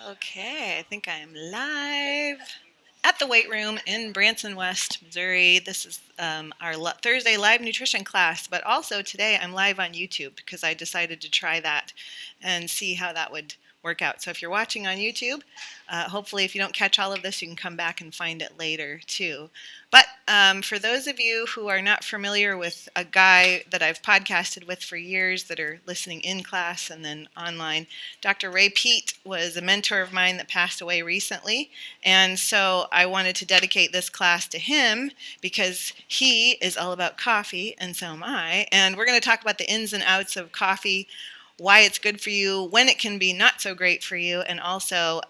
Okay, I think I'm live at the weight room in Branson West, Missouri. This is our Thursday live nutrition class, but also today I'm live on YouTube because I decided to try that and see how that would work out. So if you're watching on YouTube, hopefully if you don't catch all of this, you can come back and find it later too. But for those of you who are not familiar with a guy that I've podcasted with for years that are listening in class and then online, Dr. Ray Peat was a mentor of mine that passed away recently. And so I wanted to dedicate this class to him because he is all about coffee, and so am I. And we're going to talk about the ins and outs of coffee, why it's good for you, when it can be not so great for you, and also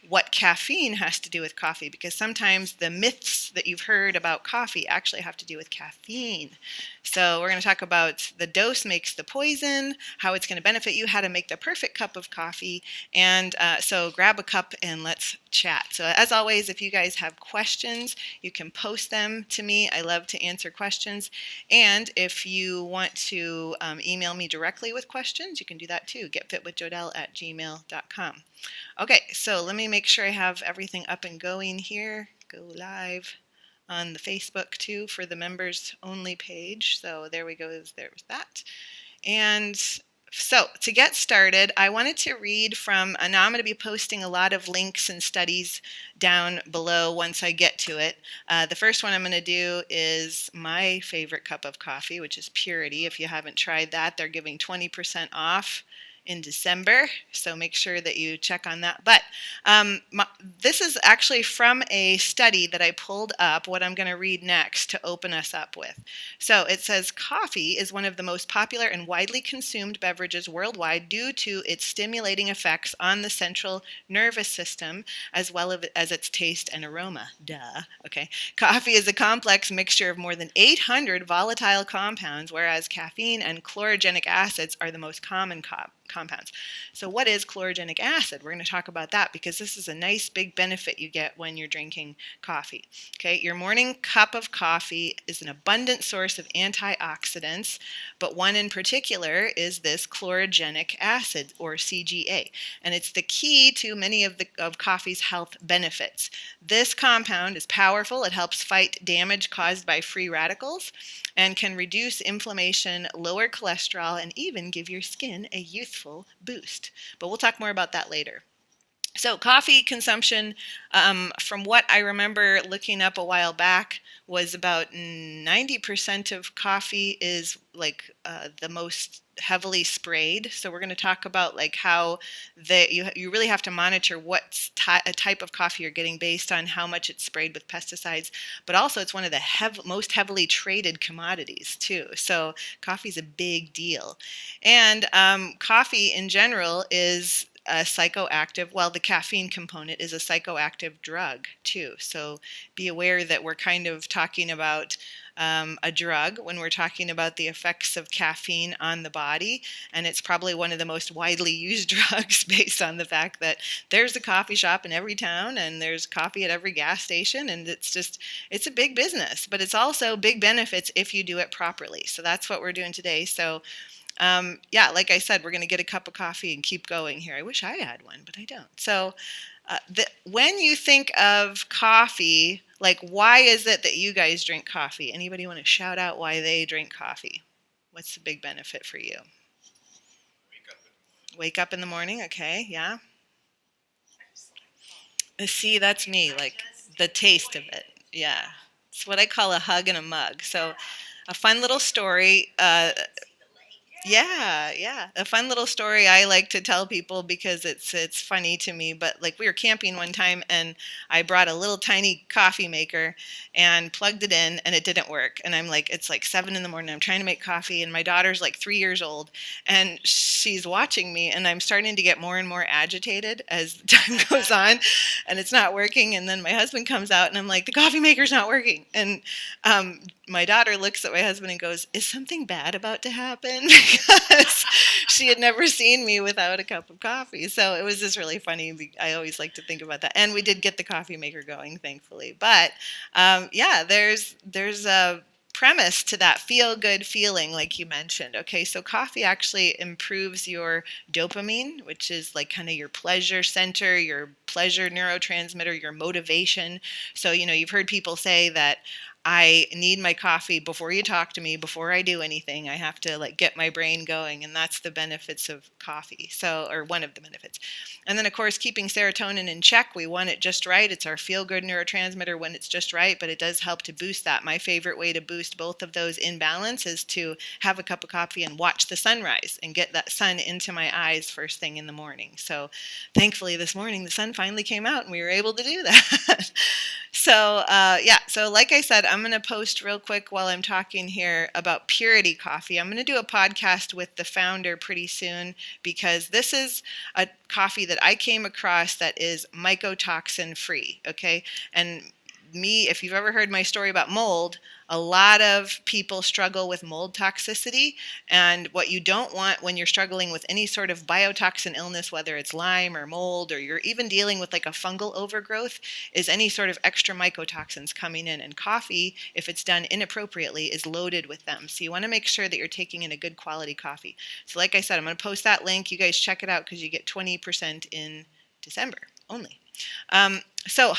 what caffeine has to do with coffee, because sometimes the myths that you've heard about coffee actually have to do with caffeine. So we're going to talk about the dose makes the poison, how it's going to benefit you, how to make the perfect cup of coffee, and so grab a cup and let's chat. So as always, if you guys have questions, you can post them to me. I love to answer questions. And if you want to email me directly with questions, you can do that too. getfitwithjodelle@gmail.com. Okay, so let me make sure I have everything up and going here. Go live on the Facebook too for the members only page. So there we go, there's that. And so to get started, I wanted to read from, and now I'm going to be posting a lot of links and studies down below once I get to it. The first one I'm going to do is my favorite cup of coffee, which is Purity. If you haven't tried that, they're giving 20% off in December, so make sure that you check on that. But this is actually from a study that I pulled up, what I'm going to read next to open us up with. So it says coffee is one of the most popular and widely consumed beverages worldwide due to its stimulating effects on the central nervous system as well as its taste and aroma. Duh. Okay. Coffee is a complex mixture of more than 800 volatile compounds, whereas caffeine and chlorogenic acids are the most common compounds. So what is chlorogenic acid? We're going to talk about that because this is a nice big benefit you get when you're drinking coffee. Okay, your morning cup of coffee is an abundant source of antioxidants, but one in particular is this chlorogenic acid, or CGA, and it's the key to many of coffee's health benefits. This compound is powerful. It helps fight damage caused by free radicals and can reduce inflammation, lower cholesterol, and even give your skin a youthful boost. But we'll talk more about that later. So coffee consumption, from what I remember looking up a while back, was about 90% of coffee is like the most heavily sprayed. So we're going to talk about like how you really have to monitor what type of coffee you're getting based on how much it's sprayed with pesticides. But also it's one of the most heavily traded commodities too. So coffee is a big deal. And coffee in general is a psychoactive, well, the caffeine component is a psychoactive drug too. So be aware that we're kind of talking about a drug when we're talking about the effects of caffeine on the body, and it's probably one of the most widely used drugs based on the fact that there's a coffee shop in every town and there's coffee at every gas station, and it's a big business, but it's also big benefits if you do it properly. So that's what we're doing today. So yeah, like I said, we're going to get a cup of coffee and keep going here. I wish I had one, but I don't. So when you think of coffee, like why is it that you guys drink coffee? Anybody want to shout out why they drink coffee? What's the big benefit for you? Wake up in the morning. Okay, yeah. See, that's me, like the taste of it. Yeah. It's what I call a hug and a mug. So a fun little story. Yeah. A fun little story I like to tell people because it's funny to me. But like we were camping one time and I brought a little tiny coffee maker and plugged it in and it didn't work. And I'm like, it's like 7 a.m. I'm trying to make coffee and my daughter's like 3 years old and she's watching me and I'm starting to get more and more agitated as time goes on and it's not working. And then my husband comes out and I'm like, the coffee maker's not working. And my daughter looks at my husband and goes, is something bad about to happen? Because she had never seen me without a cup of coffee. So it was just really funny. I always like to think about that. And we did get the coffee maker going, thankfully. But yeah, there's a premise to that feel-good feeling like you mentioned. Okay, so coffee actually improves your dopamine, which is like kind of your pleasure center, your pleasure neurotransmitter, your motivation. So, you've heard people say that I need my coffee before you talk to me, before I do anything. I have to like get my brain going, and that's the benefits of coffee. So, or one of the benefits. And then of course, keeping serotonin in check. We want it just right. It's our feel-good neurotransmitter when it's just right, but it does help to boost that. My favorite way to boost both of those in balance is to have a cup of coffee and watch the sunrise and get that sun into my eyes first thing in the morning. So thankfully this morning the sun finally came out and we were able to do that. So so like I said, I'm going to post real quick while I'm talking here about Purity Coffee. I'm going to do a podcast with the founder pretty soon because this is a coffee that I came across that is mycotoxin free, okay? And me, if you've ever heard my story about mold, a lot of people struggle with mold toxicity. And what you don't want when you're struggling with any sort of biotoxin illness, whether it's Lyme or mold, or you're even dealing with like a fungal overgrowth, is any sort of extra mycotoxins coming in. And coffee, if it's done inappropriately, is loaded with them. So you want to make sure that you're taking in a good quality coffee. So like I said, I'm going to post that link. You guys check it out because you get 20% in December only. So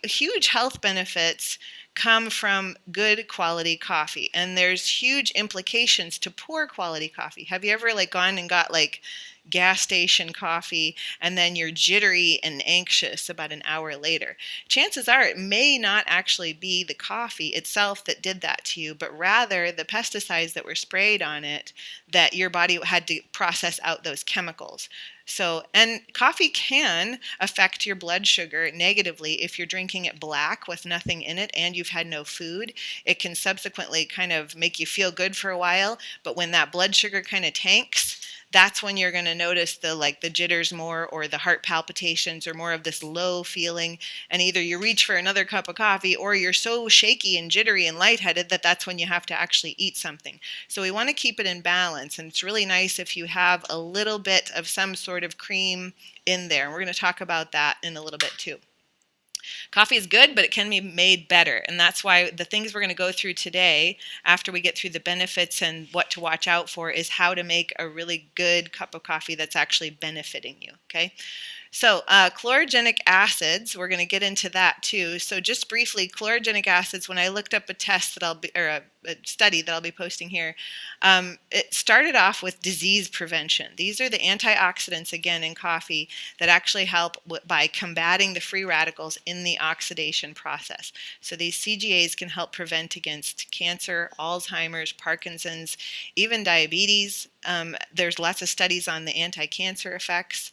huge health benefits come from good quality coffee, and there's huge implications to poor quality coffee. Have you ever like gone and got like gas station coffee and then you're jittery and anxious about an hour later? Chances are it may not actually be the coffee itself that did that to you, but rather the pesticides that were sprayed on it that your body had to process out those chemicals. So, and coffee can affect your blood sugar negatively if you're drinking it black with nothing in it and you've had no food. It can subsequently kind of make you feel good for a while, but when that blood sugar kind of tanks, that's when you're going to notice the jitters more, or the heart palpitations, or more of this low feeling. And either you reach for another cup of coffee, or you're so shaky and jittery and lightheaded that that's when you have to actually eat something. So we want to keep it in balance. And it's really nice if you have a little bit of some sort of cream in there. And we're going to talk about that in a little bit too. Coffee is good, but it can be made better. And that's why the things we're going to go through today, after we get through the benefits and what to watch out for, is how to make a really good cup of coffee that's actually benefiting you, okay? So chlorogenic acids, we're going to get into that too. So just briefly, chlorogenic acids, when I looked up a study that I'll be posting here, it started off with disease prevention. These are the antioxidants, again, in coffee that actually help by combating the free radicals in the oxidation process. So these CGAs can help prevent against cancer, Alzheimer's, Parkinson's, even diabetes. There's lots of studies on the anti-cancer effects.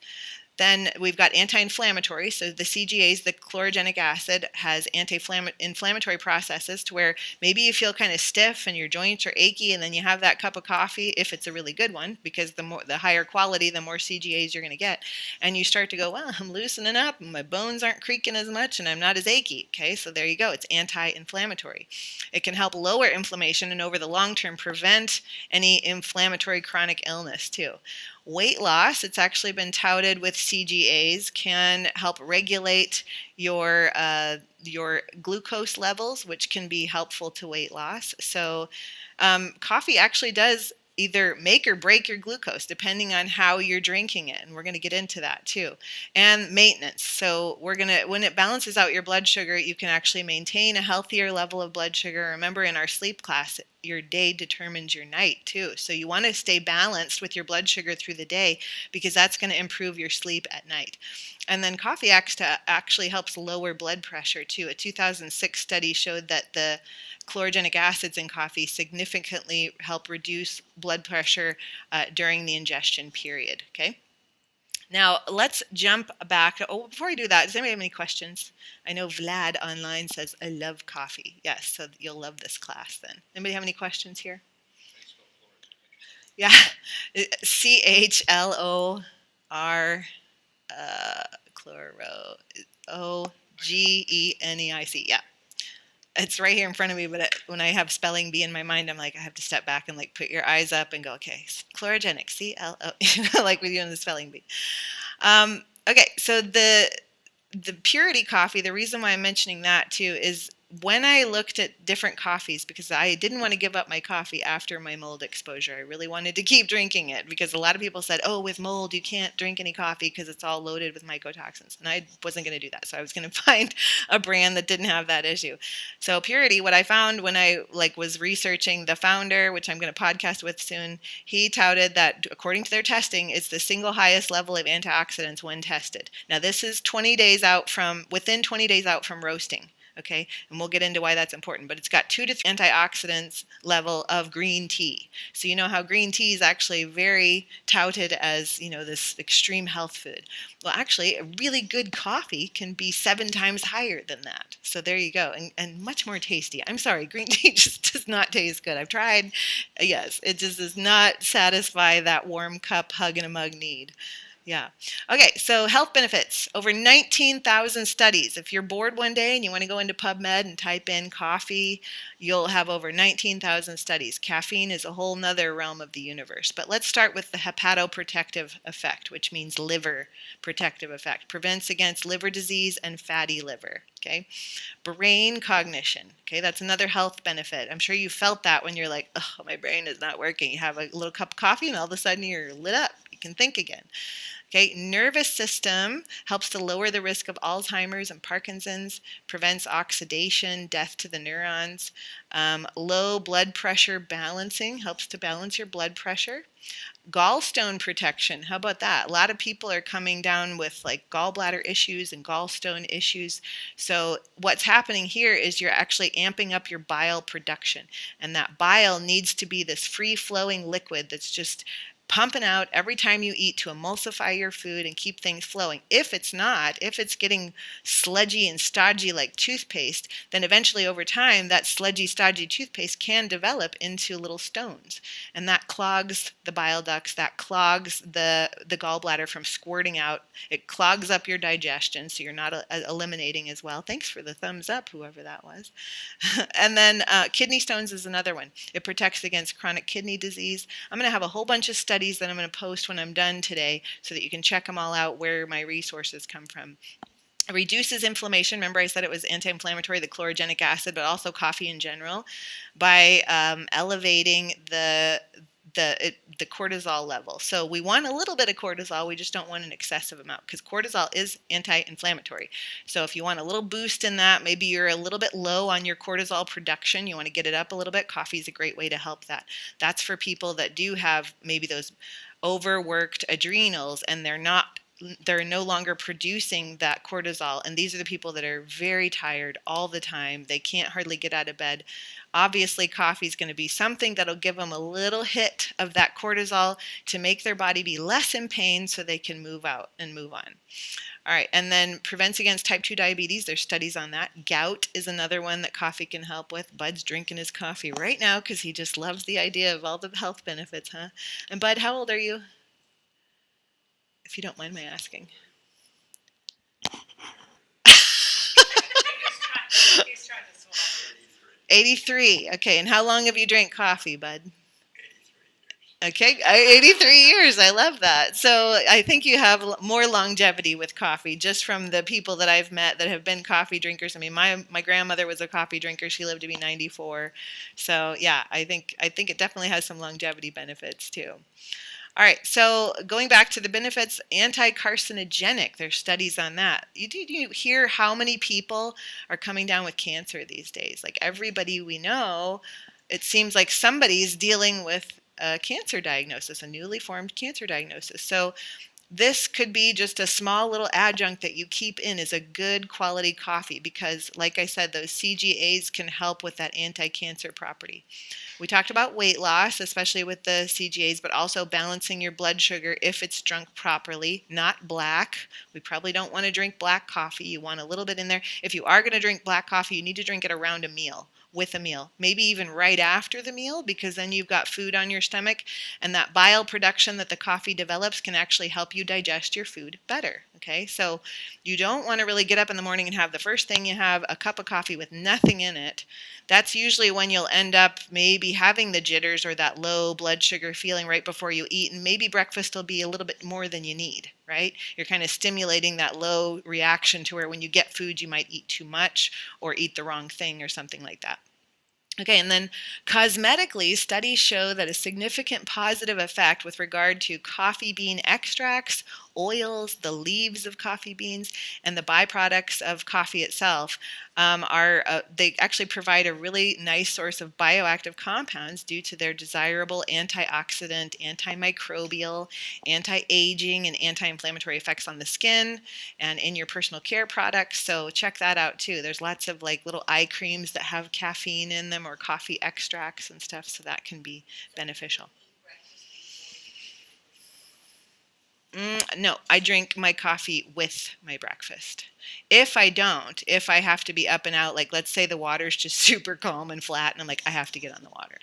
Then we've got anti-inflammatory. So the CGAs, the chlorogenic acid, has anti-inflammatory processes to where maybe you feel kind of stiff and your joints are achy, and then you have that cup of coffee, if it's a really good one, because the higher quality, the more CGAs you're going to get. And you start to go, well, I'm loosening up, and my bones aren't creaking as much, and I'm not as achy. Okay, so there you go. It's anti-inflammatory. It can help lower inflammation and over the long term prevent any inflammatory chronic illness too. Weight loss, it's actually been touted with CGAs, can help regulate your glucose levels, which can be helpful to weight loss. So coffee actually does either make or break your glucose depending on how you're drinking it, and we're going to get into that too. And maintenance, so when it balances out your blood sugar, you can actually maintain a healthier level of blood sugar. Remember, in our sleep class, your day determines your night too, so you want to stay balanced with your blood sugar through the day, because that's going to improve your sleep at night. And then coffee actually helps lower blood pressure too. A 2006 study showed that the chlorogenic acids in coffee significantly help reduce blood pressure during the ingestion period. Okay. Now let's jump back. Oh, before I do that, does anybody have any questions? I know Vlad online says, "I love coffee." Yes, so you'll love this class then. Anybody have any questions here? Yeah, CHLOR chloro OGENEIC. Yeah. It's right here in front of me, but when I have spelling bee in my mind, I'm like, I have to step back and like put your eyes up and go, okay, chlorogenic, CLO, like we do in the spelling bee. Okay, so the purity coffee, the reason why I'm mentioning that too is when I looked at different coffees, because I didn't want to give up my coffee after my mold exposure, I really wanted to keep drinking it because a lot of people said, oh, with mold, you can't drink any coffee because it's all loaded with mycotoxins. And I wasn't going to do that. So I was going to find a brand that didn't have that issue. So Purity, what I found when I was researching the founder, which I'm going to podcast with soon, he touted that according to their testing, it's the single highest level of antioxidants when tested. Now this is within 20 days out from roasting. Okay, and we'll get into why that's important, but it's got 2 to 3 antioxidants level of green tea. So you know how green tea is actually very touted as, this extreme health food. Well, actually, a really good coffee can be 7 times higher than that. So there you go, and much more tasty. I'm sorry, green tea just does not taste good. I've tried. Yes, it just does not satisfy that warm cup hug in a mug need. Yeah. Okay, so health benefits. Over 19,000 studies. If you're bored one day and you want to go into PubMed and type in coffee, you'll have over 19,000 studies. Caffeine is a whole nother realm of the universe. But let's start with the hepatoprotective effect, which means liver protective effect. Prevents against liver disease and fatty liver. Okay. Brain cognition. Okay, that's another health benefit. I'm sure you felt that when you're like, oh, my brain is not working. You have a little cup of coffee and all of a sudden you're lit up. You can think again. Okay, nervous system helps to lower the risk of Alzheimer's and Parkinson's, prevents oxidation, death to the neurons. Low blood pressure balancing helps to balance your blood pressure. Gallstone protection, how about that? A lot of people are coming down with gallbladder issues and gallstone issues. So what's happening here is you're actually amping up your bile production. And that bile needs to be this free-flowing liquid that's just pumping out every time you eat to emulsify your food and keep things flowing. If it's getting sludgy and stodgy like toothpaste, then eventually over time that sludgy, stodgy toothpaste can develop into little stones. And that clogs the bile ducts, that clogs the gallbladder from squirting out. It clogs up your digestion, so you're not eliminating as well. Thanks for the thumbs up, whoever that was. And then kidney stones is another one. It protects against chronic kidney disease. I'm going to have a whole bunch of studies that I'm going to post when I'm done today so that you can check them all out where my resources come from. It reduces inflammation. Remember I said it was anti-inflammatory, the chlorogenic acid, but also coffee in general, by elevating the cortisol level. So we want a little bit of cortisol, we just don't want an excessive amount because cortisol is anti-inflammatory. So if you want a little boost in that, maybe you're a little bit low on your cortisol production, you want to get it up a little bit, coffee is a great way to help that. That's for people that do have maybe those overworked adrenals and they're no longer producing that cortisol. And these are the people that are very tired all the time. They can't hardly get out of bed. Obviously, coffee is going to be something that'll give them a little hit of that cortisol to make their body be less in pain so they can move out and move on. All right, and then prevents against type 2 diabetes. There's studies on that. Gout is another one that coffee can help with. Bud's drinking his coffee right now because he just loves the idea of all the health benefits, huh? And Bud, how old are you? If you don't mind my asking. He's trying to swallow. 83. Okay, and how long have you drank coffee, Bud? 83 years. Okay, 83 years. I love that. So I think you have more longevity with coffee just from the people that I've met that have been coffee drinkers. I mean, my grandmother was a coffee drinker. She lived to be 94. So yeah, I think it definitely has some longevity benefits too. All right, so going back to the benefits, anti-carcinogenic, there's studies on that. You hear how many people are coming down with cancer these days? Like everybody we know, it seems like somebody's dealing with a cancer diagnosis, a newly formed cancer diagnosis. So this could be just a small little adjunct that you keep in as a good quality coffee because, like I said, those CGAs can help with that anti-cancer property. We talked about weight loss, especially with the CGAs, but also balancing your blood sugar if it's drunk properly, not black. We probably don't want to drink black coffee. You want a little bit in there. If you are going to drink black coffee, you need to drink it around a meal. With a meal, maybe even right after the meal, because then you've got food on your stomach and that bile production that the coffee develops can actually help you digest your food better. Okay, so you don't want to really get up in the morning and have the first thing you have a cup of coffee with nothing in it. That's usually when you'll end up maybe having the jitters or that low blood sugar feeling right before you eat, and maybe breakfast will be a little bit more than you need, right? You're kind of stimulating that low reaction to where when you get food, you might eat too much or eat the wrong thing or something like that. Okay, and then cosmetically, studies show that a significant positive effect with regard to coffee bean extracts, oils, the leaves of coffee beans, and the byproducts of coffee itself they actually provide a really nice source of bioactive compounds due to their desirable antioxidant, antimicrobial, anti-aging, and anti-inflammatory effects on the skin and in your personal care products. So check that out too. There's lots of like little eye creams that have caffeine in them or coffee extracts and stuff, so that can be beneficial. No, I drink my coffee with my breakfast. If I have to be up and out, like let's say the water's just super calm and flat, and I'm like, I have to get on the water,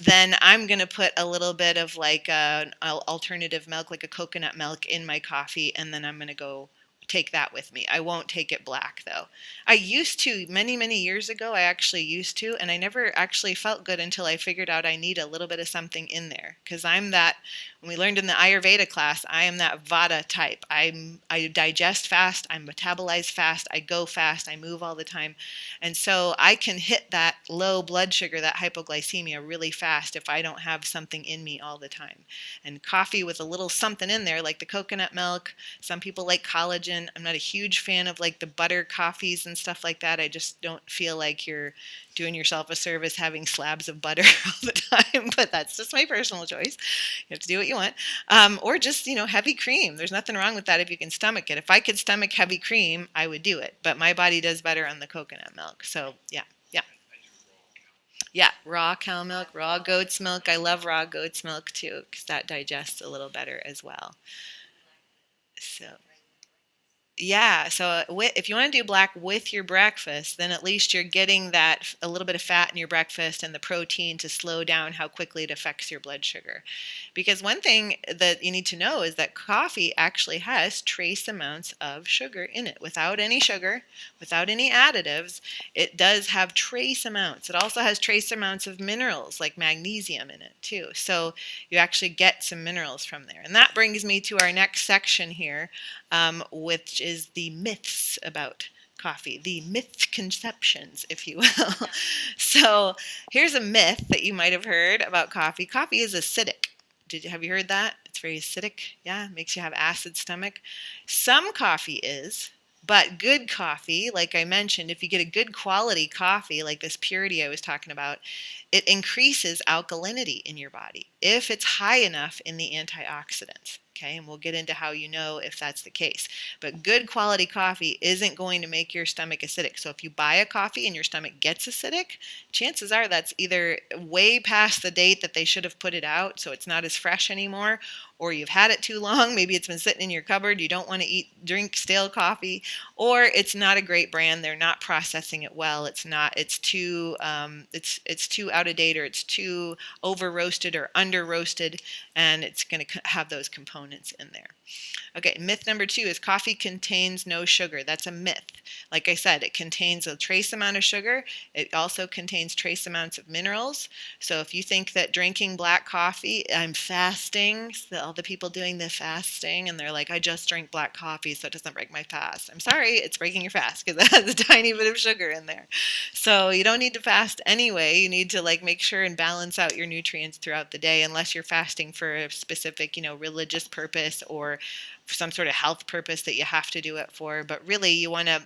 then I'm going to put a little bit of like an alternative milk, like a coconut milk, in my coffee, and then I'm going to go take that with me. I won't take it black though. I used to many years ago. I actually used to, and I never actually felt good until I figured out I need a little bit of something in there because I'm that. When we learned in the Ayurveda class, I am that Vata type. I digest fast, I metabolize fast, I go fast, I move all the time, and so I can hit that low blood sugar, that hypoglycemia, really fast if I don't have something in me all the time. And coffee with a little something in there, like the coconut milk. Some people like collagen. I'm not a huge fan of like the butter coffees and stuff like that. I just don't feel like you're doing yourself a service having slabs of butter all the time, but that's just my personal choice. You have to do what you want. Or just, heavy cream. There's nothing wrong with that if you can stomach it. If I could stomach heavy cream, I would do it, but my body does better on the coconut milk. So yeah. Yeah, raw cow milk, raw goat's milk. I love raw goat's milk too because that digests a little better as well. So yeah, so if you want to do black with your breakfast, then at least you're getting that a little bit of fat in your breakfast and the protein to slow down how quickly it affects your blood sugar. Because one thing that you need to know is that coffee actually has trace amounts of sugar in it. Without any sugar, without any additives, it does have trace amounts. It also has trace amounts of minerals like magnesium in it too. So you actually get some minerals from there. And that brings me to our next section here, which is the myths about coffee, the misconceptions, if you will. So here's a myth that you might have heard about coffee. Coffee is acidic. Have you heard that? It's very acidic. Yeah, makes you have acid stomach. Some coffee is, but good coffee, like I mentioned, if you get a good quality coffee, like this purity I was talking about, it increases alkalinity in your body if it's high enough in the antioxidants. Okay, and we'll get into how you know if that's the case. But good quality coffee isn't going to make your stomach acidic. So if you buy a coffee and your stomach gets acidic, chances are that's either way past the date that they should have put it out, so it's not as fresh anymore, or you've had it too long. Maybe it's been sitting in your cupboard. You don't want to drink stale coffee, or it's not a great brand. They're not processing it well. It's not. It's too. It's too out of date, or it's too over roasted or under roasted, and it's going to have those components in there. Okay, myth number 2 is coffee contains no sugar. That's a myth. Like I said, it contains a trace amount of sugar. It also contains trace amounts of minerals. So if you think that drinking black coffee, I'm fasting, so all the people doing the fasting, and they're like, I just drink black coffee so it doesn't break my fast. I'm sorry, it's breaking your fast because it has a tiny bit of sugar in there. So you don't need to fast anyway. You need to make sure and balance out your nutrients throughout the day, unless you're fasting for a specific, religious purpose or for some sort of health purpose that you have to do it for. But really, you want to,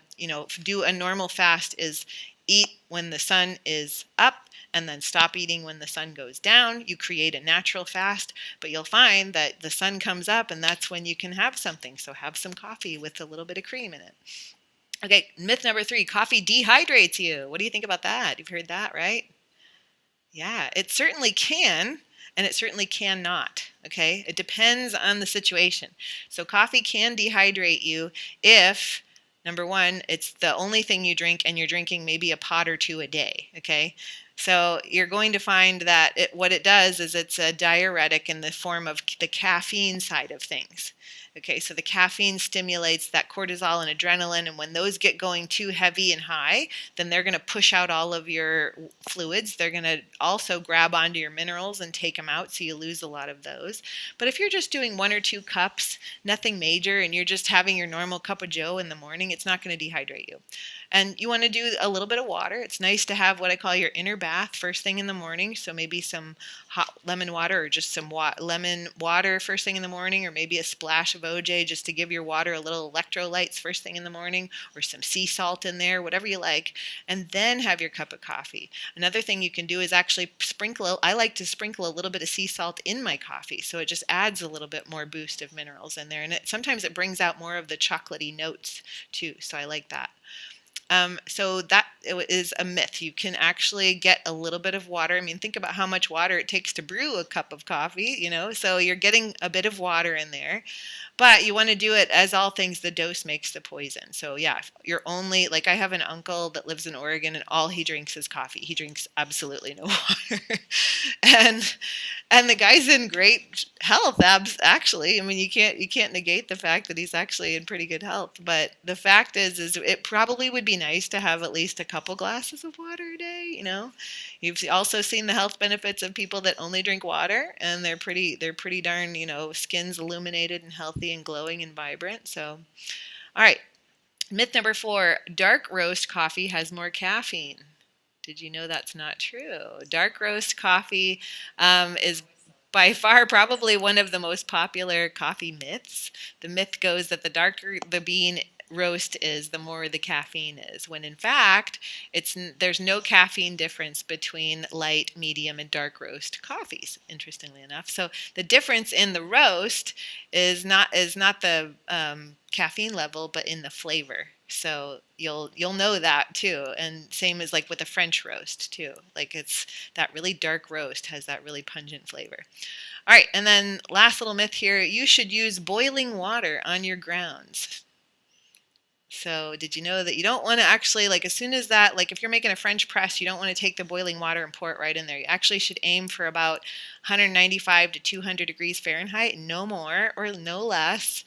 do a normal fast is eat when the sun is up and then stop eating when the sun goes down. You create a natural fast, but you'll find that the sun comes up and that's when you can have something. So have some coffee with a little bit of cream in it. Okay, myth number 3, coffee dehydrates you. What do you think about that? You've heard that, right? Yeah, it certainly can, and it certainly cannot. Okay, it depends on the situation. So coffee can dehydrate you if, number 1, it's the only thing you drink and you're drinking maybe a pot or two a day. Okay, So you're going to find that what it does is it's a diuretic in the form of the caffeine side of things. Okay, so the caffeine stimulates that cortisol and adrenaline, and when those get going too heavy and high, then they're going to push out all of your fluids. They're going to also grab onto your minerals and take them out, so you lose a lot of those. But if you're just doing 1 or 2 cups, nothing major, and you're just having your normal cup of joe in the morning, it's not going to dehydrate you. And you want to do a little bit of water. It's nice to have what I call your inner bath first thing in the morning. So maybe some hot lemon water, or just some lemon water first thing in the morning, or maybe a splash of OJ just to give your water a little electrolytes first thing in the morning, or some sea salt in there, whatever you like, and then have your cup of coffee. Another thing you can do is actually sprinkle. I like to sprinkle a little bit of sea salt in my coffee, so it just adds a little bit more boost of minerals in there, and sometimes it brings out more of the chocolatey notes too, so I like that. So that is a myth. You can actually get a little bit of water. I mean, think about how much water it takes to brew a cup of coffee, so you're getting a bit of water in there. But you want to do it, as all things, the dose makes the poison. So yeah, you're only, like, I have an uncle that lives in Oregon and all he drinks is coffee. He drinks absolutely no water. and and the guy's in great health, actually. I mean, you can't negate the fact that he's actually in pretty good health. But the fact is it probably would be nice to have at least a couple glasses of water a day. You've also seen the health benefits of people that only drink water, and they're pretty darn, skin's illuminated and healthy and glowing and vibrant. So, all right. Myth number 4, dark roast coffee has more caffeine. Did you know that's not true? Dark roast coffee is by far probably one of the most popular coffee myths. The myth goes that the darker the bean roast is, the more the caffeine is, when in fact there's no caffeine difference between light, medium, and dark roast coffees, interestingly enough. So the difference in the roast is not the caffeine level, but in the flavor. So you'll know that too. And same as like with a French roast too. Like, it's that really dark roast has that really pungent flavor. All right, and then last little myth here, you should use boiling water on your grounds. So did you know that you don't want to actually, like, as soon as that, like if you're making a French press, you don't want to take the boiling water and pour it right in there. You actually should aim for about 195 to 200 degrees Fahrenheit, no more or no less,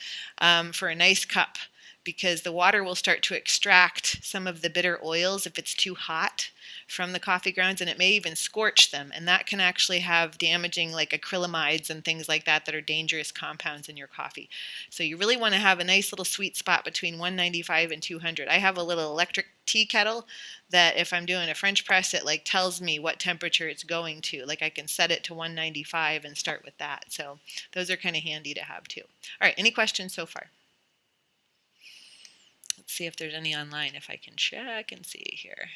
for a nice cup, because the water will start to extract some of the bitter oils if it's too hot from the coffee grounds, and it may even scorch them, and that can actually have damaging, like, acrylamides and things like that are dangerous compounds in your coffee. So you really want to have a nice little sweet spot between 195 and 200. I have a little electric tea kettle that if I'm doing a French press, it like tells me what temperature it's going to. Like, I can set it to 195 and start with that. So those are kind of handy to have too. All right, any questions so far? Let's see if there's any online, if I can check and see here.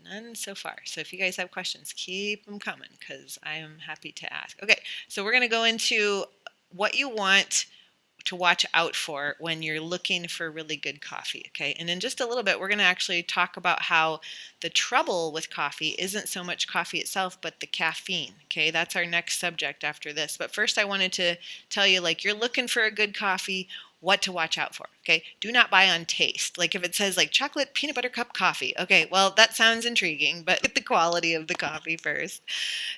None so far. So if you guys have questions, keep them coming, because I am happy to ask. Okay, so we're going to go into what you want to watch out for when you're looking for really good coffee, okay? And in just a little bit, we're going to actually talk about how the trouble with coffee isn't so much coffee itself, but the caffeine, okay? That's our next subject after this. But first, I wanted to tell you, like, you're looking for a good coffee, what to watch out for, okay? Do not buy on taste. Like, if it says like chocolate peanut butter cup coffee, okay, well, that sounds intriguing, but get the quality of the coffee first.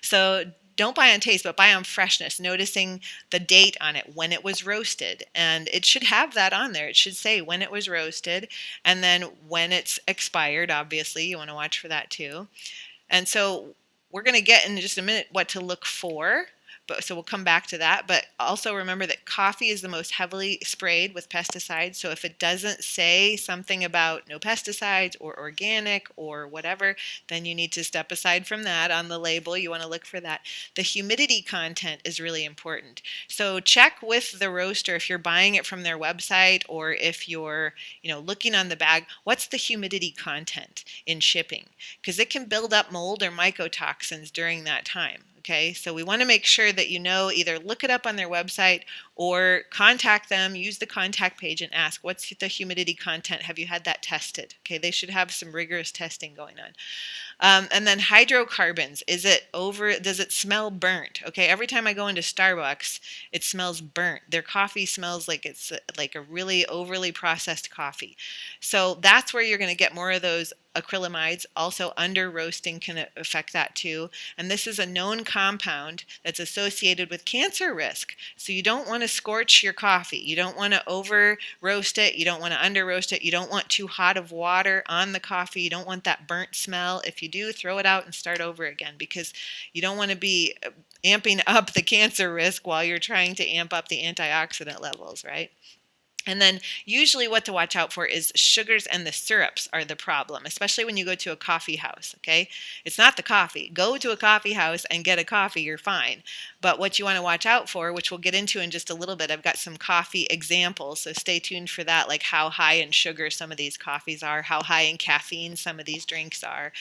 So don't buy on taste, but buy on freshness, noticing the date on it, when it was roasted. And it should have that on there. It should say when it was roasted, and then when it's expired, obviously. You want to watch for that too. And so we're going to get in just a minute what to look for. So we'll come back to that. But also remember that coffee is the most heavily sprayed with pesticides. So if it doesn't say something about no pesticides or organic or whatever, then you need to step aside from that on the label. You want to look for that. The humidity content is really important. So check with the roaster if you're buying it from their website, or if you're looking on the bag, what's the humidity content in shipping? Because it can build up mold or mycotoxins during that time. Okay, so we want to make sure that either look it up on their website or contact them, use the contact page and ask, what's the humidity content? Have you had that tested? Okay, they should have some rigorous testing going on. And then hydrocarbons, does it smell burnt? Okay, every time I go into Starbucks, it smells burnt. Their coffee smells like it's like a really overly processed coffee. So that's where you're going to get more of those acrylamides. Also, under roasting can affect that too. And this is a known compound that's associated with cancer risk. So you don't want to scorch your coffee. You don't want to over roast it. You don't want to under roast it. You don't want too hot of water on the coffee. You don't want that burnt smell. If you do, throw it out and start over again, because you don't want to be amping up the cancer risk while you're trying to amp up the antioxidant levels, right? And then usually what to watch out for is sugars, and the syrups are the problem, especially when you go to a coffee house, okay? It's not the coffee. Go to a coffee house and get a coffee, you're fine. But what you want to watch out for, which we'll get into in just a little bit, I've got some coffee examples, so stay tuned for that, like how high in sugar some of these coffees are, how high in caffeine some of these drinks are.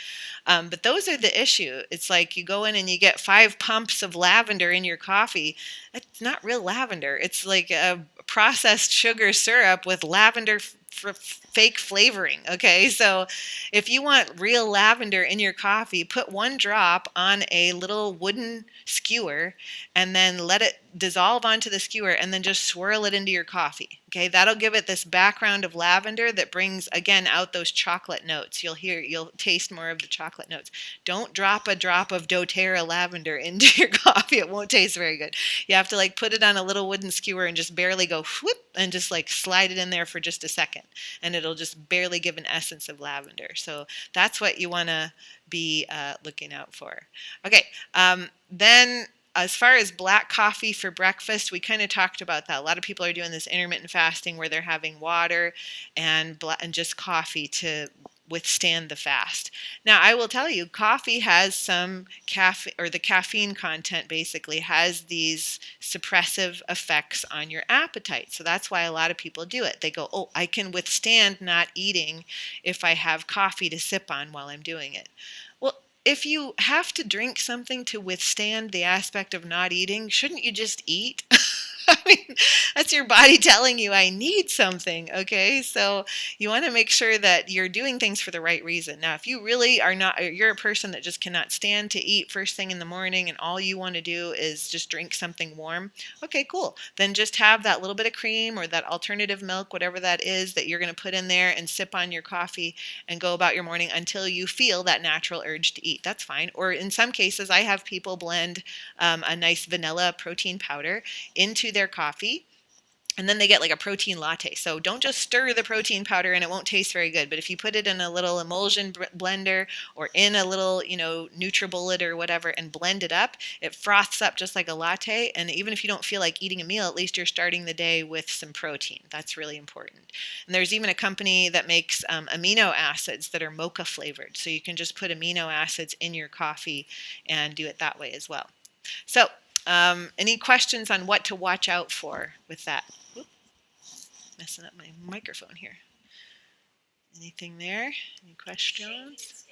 But those are the issue. It's like you go in and you get 5 pumps of lavender in your coffee. It's not real lavender. It's like a processed sugar syrup with lavender fake flavoring. Okay, so if you want real lavender in your coffee, put 1 drop on a little wooden skewer and then let it dissolve onto the skewer, and then just swirl it into your coffee. Okay, that'll give it this background of lavender that brings, again, out those chocolate notes. You'll taste more of the chocolate notes. Don't drop a drop of doTERRA lavender into your coffee. It won't taste very good. You have to like put it on a little wooden skewer and just barely go whoop, and just like slide it in there for just a second, and it'll just barely give an essence of lavender. So that's what you want to be looking out for. Okay, then as far as black coffee for breakfast, we kind of talked about that. A lot of people are doing this intermittent fasting where they're having water and just coffee to withstand the fast. Now, I will tell you, coffee has some caffeine, or the caffeine content basically has these suppressive effects on your appetite. So that's why a lot of people do it. They go, oh, I can withstand not eating if I have coffee to sip on while I'm doing it. Well, if you have to drink something to withstand the aspect of not eating, shouldn't you just eat? I mean, that's your body telling you, I need something, okay? So you want to make sure that you're doing things for the right reason. Now, if you really are not, you're a person that just cannot stand to eat first thing in the morning and all you want to do is just drink something warm, okay, cool. Then just have that little bit of cream or that alternative milk, whatever that is that you're going to put in there, and sip on your coffee and go about your morning until you feel that natural urge to eat. That's fine. Or in some cases, I have people blend a nice vanilla protein powder into their coffee, and then they get like a protein latte. So don't just stir the protein powder and it won't taste very good. But if you put it in a little emulsion blender or in a little, NutriBullet or whatever, and blend it up, it froths up just like a latte. And even if you don't feel like eating a meal, at least you're starting the day with some protein. That's really important. And there's even a company that makes amino acids that are mocha flavored. So you can just put amino acids in your coffee and do it that way as well. So any questions on what to watch out for with that? Whoop, messing up my microphone here. Anything there? Any questions?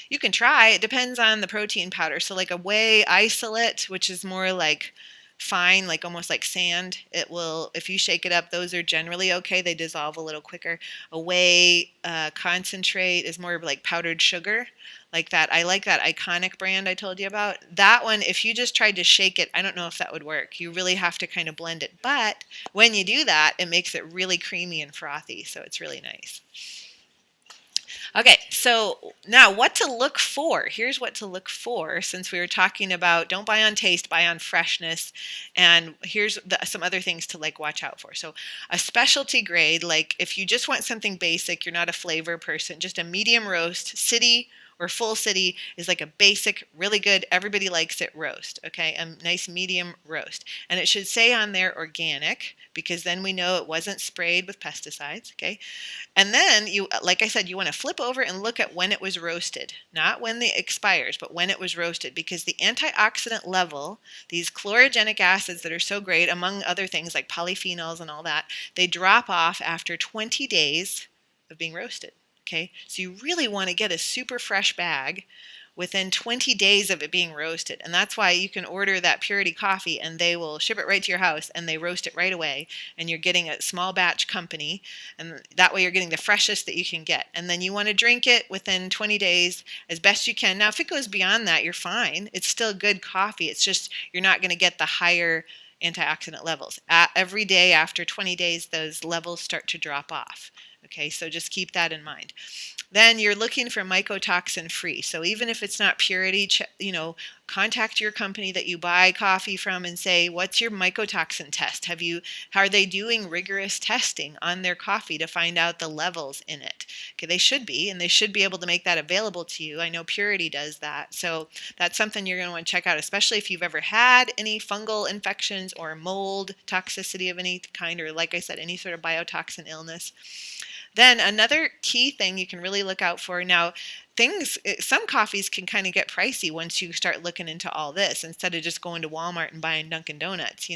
You can try. It depends on the protein powder. So like a whey isolate, which is more like fine, like almost like sand, it will, if you shake it up, those are generally okay. They dissolve a little quicker. A whey concentrate is more like powdered sugar, like that. I like that Iconic brand I told you about. That one, if you just tried to shake it, I don't know if that would work. You really have to kind of blend it. But when you do that, it makes it really creamy and frothy, so it's really nice. Okay, so now what to look for. Here's what to look for, since we were talking about don't buy on taste, buy on freshness. And here's some other things to like watch out for. So a specialty grade, like if you just want something basic, you're not a flavor person, just a medium roast, city or full city is like a basic, really good, everybody likes it roast, okay? A nice medium roast. And it should say on there organic, because then we know it wasn't sprayed with pesticides, okay? And then you, like I said, you want to flip over and look at when it was roasted, not when it expires, but when it was roasted, because the antioxidant level, these chlorogenic acids that are so great, among other things like polyphenols and all that, they drop off after 20 days of being roasted. Okay, so you really want to get a super fresh bag within 20 days of it being roasted. And that's why you can order that Purity coffee and they will ship it right to your house and they roast it right away. And you're getting a small batch company. And that way you're getting the freshest that you can get. And then you want to drink it within 20 days as best you can. Now, if it goes beyond that, you're fine. It's still good coffee. It's just you're not going to get the higher antioxidant levels. Every day after 20 days, those levels start to drop off. Okay, so just keep that in mind. then you're looking for mycotoxin free. So even if it's not purity, contact your company that you buy coffee from and say, what's your mycotoxin test? How are they doing rigorous testing on their coffee to find out the levels in it? Okay, they should be, and they should be able to make that available to you. I know Purity does that. So that's something you're going to want to check out, especially if you've ever had any fungal infections or mold toxicity of any kind, or like I said, any sort of biotoxin illness. Then another key thing you can really look out for now, some coffees can kind of get pricey once you start looking into all this instead of just going to Walmart and buying Dunkin' Donuts,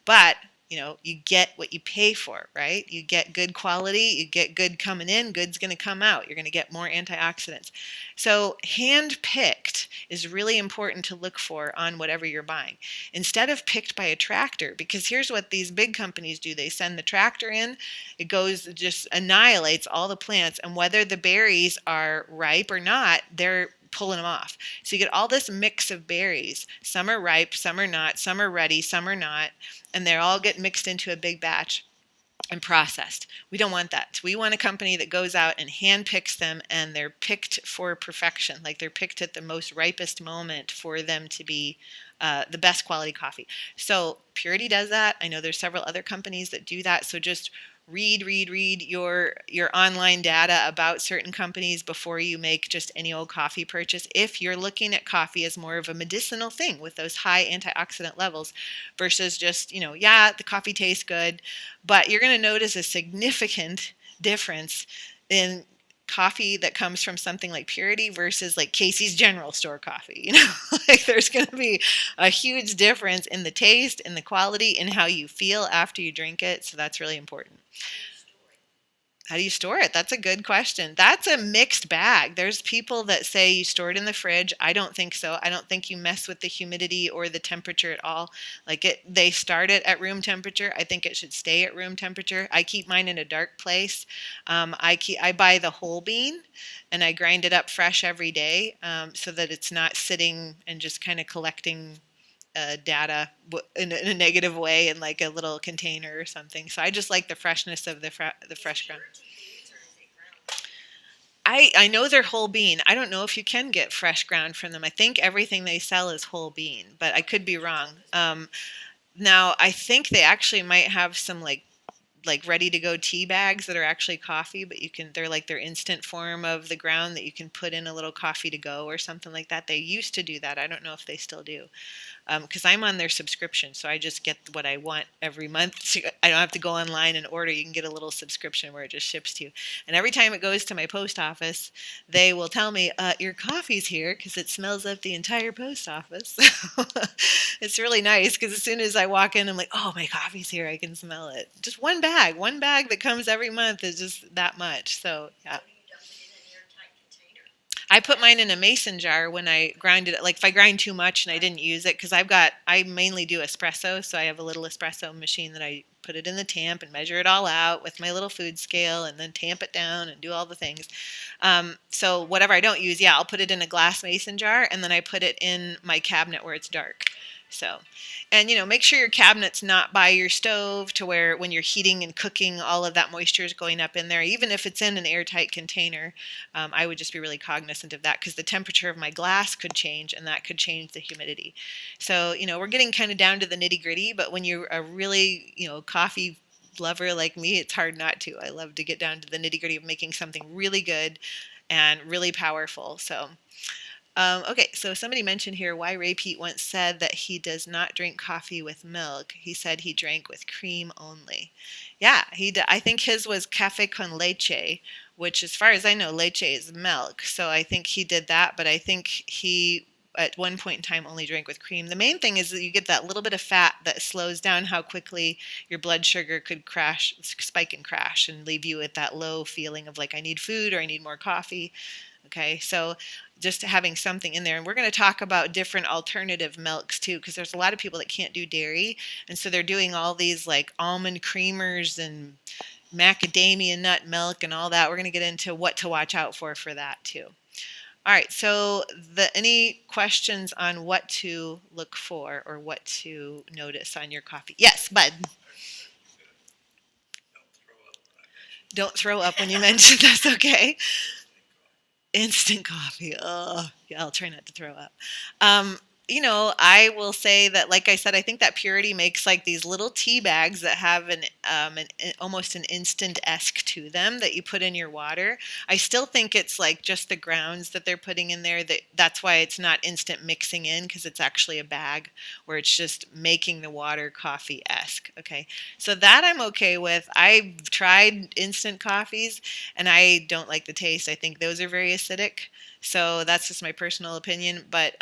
But you get what you pay for, right? You get good quality, you get good coming in, good's going to come out. You're going to get more antioxidants. So hand-picked is really important to look for on whatever you're buying. Instead of picked by a tractor, because here's what these big companies do. They send the tractor in, it just annihilates all the plants, and whether the berries are ripe or not, they're pulling them off. So you get all this mix of berries. Some are ripe, some are not, some are ready, some are not, and they all get mixed into a big batch and processed. We don't want that. We want a company that goes out and hand picks them, and they're picked for perfection. Like they're picked at the most ripest moment for them to be the best quality coffee. So Purity does that. I know there's several other companies that do that. So just read your online data about certain companies before you make just any old coffee purchase. If you're looking at coffee as more of a medicinal thing with those high antioxidant levels versus just, the coffee tastes good, but you're going to notice a significant difference in coffee that comes from something like Purity versus like Casey's General Store coffee. Like there's going to be a huge difference in the taste, in the quality, in how you feel after you drink it. So that's really important. How do you store it? That's a good question. That's a mixed bag. There's people that say you store it in the fridge. I don't think so. I don't think you mess with the humidity or the temperature at all. They start it at room temperature. I think it should stay at room temperature. I keep mine in a dark place. I buy the whole bean and I grind it up fresh every day so that it's not sitting and just kind of collecting data in a negative way in like a little container or something. So I just like the freshness of the fresh ground. I know they're whole bean. I don't know if you can get fresh ground from them. I think everything they sell is whole bean, but I could be wrong. Now I think they actually might have some like ready to go tea bags that are actually coffee, but they're like their instant form of the ground that you can put in a little coffee to go or something like that. They used to do that. I don't know if they still do. Because I'm on their subscription, so I just get what I want every month. So I don't have to go online and order. You can get a little subscription where it just ships to you. And every time it goes to my post office, they will tell me, your coffee's here, because it smells up the entire post office. It's really nice, because as soon as I walk in, I'm like, oh, my coffee's here. I can smell it. Just one bag that comes every month is just that much. So, yeah. I put mine in a mason jar when I grind it. Like if I grind too much and I didn't use it, because I mainly do espresso, so I have a little espresso machine that I put it in the tamp and measure it all out with my little food scale and then tamp it down and do all the things. So whatever I don't use, I'll put it in a glass mason jar and then I put it in my cabinet where it's dark. So, and make sure your cabinet's not by your stove to where when you're heating and cooking, all of that moisture is going up in there. Even if it's in an airtight container, I would just be really cognizant of that, because the temperature of my glass could change and that could change the humidity. So, we're getting kind of down to the nitty gritty, but when you're a really, coffee lover like me, it's hard not to. I love to get down to the nitty gritty of making something really good and really powerful. So, okay, so somebody mentioned here why Ray Peat once said that he does not drink coffee with milk. He said he drank with cream only. Yeah, I think his was cafe con leche, which as far as I know, leche is milk. So I think he did that, but I think he at one point in time only drank with cream. The main thing is that you get that little bit of fat that slows down how quickly your blood sugar could spike and crash, and leave you with that low feeling of like, I need food or I need more coffee. Okay, so just having something in there. And we're going to talk about different alternative milks too, because there's a lot of people that can't do dairy. And so they're doing all these like almond creamers and macadamia nut milk and all that. We're going to get into what to watch out for that too. All right, so any questions on what to look for or what to notice on your coffee? Yes, Bud. Don't throw up when you mention that's okay. Instant coffee. Oh, yeah, I'll try not to throw up. Um, I will say that, like I said, I think that Purity makes like these little tea bags that have almost an instant-esque to them that you put in your water. I still think it's like just the grounds that they're putting in there. That's why it's not instant mixing in, because it's actually a bag where it's just making the water coffee-esque. Okay, so that I'm okay with. I've tried instant coffees and I don't like the taste. I think those are very acidic. So that's just my personal opinion. But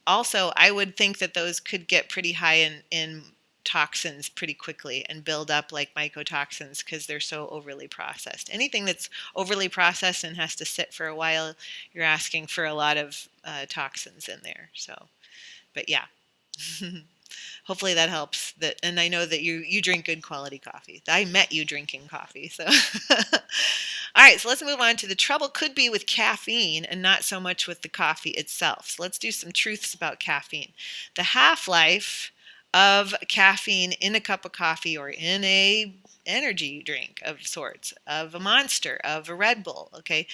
also, I would think that those could get pretty high in toxins pretty quickly and build up like mycotoxins because they're so overly processed. Anything that's overly processed and has to sit for a while, you're asking for a lot of toxins in there. So, but yeah. Hopefully that helps. And I know that you drink good quality coffee. I met you drinking coffee, so. All right, so let's move on to the trouble could be with caffeine and not so much with the coffee itself. So let's do some truths about caffeine. The half-life of caffeine in a cup of coffee or in a energy drink of sorts, of a Monster, of a Red Bull, okay?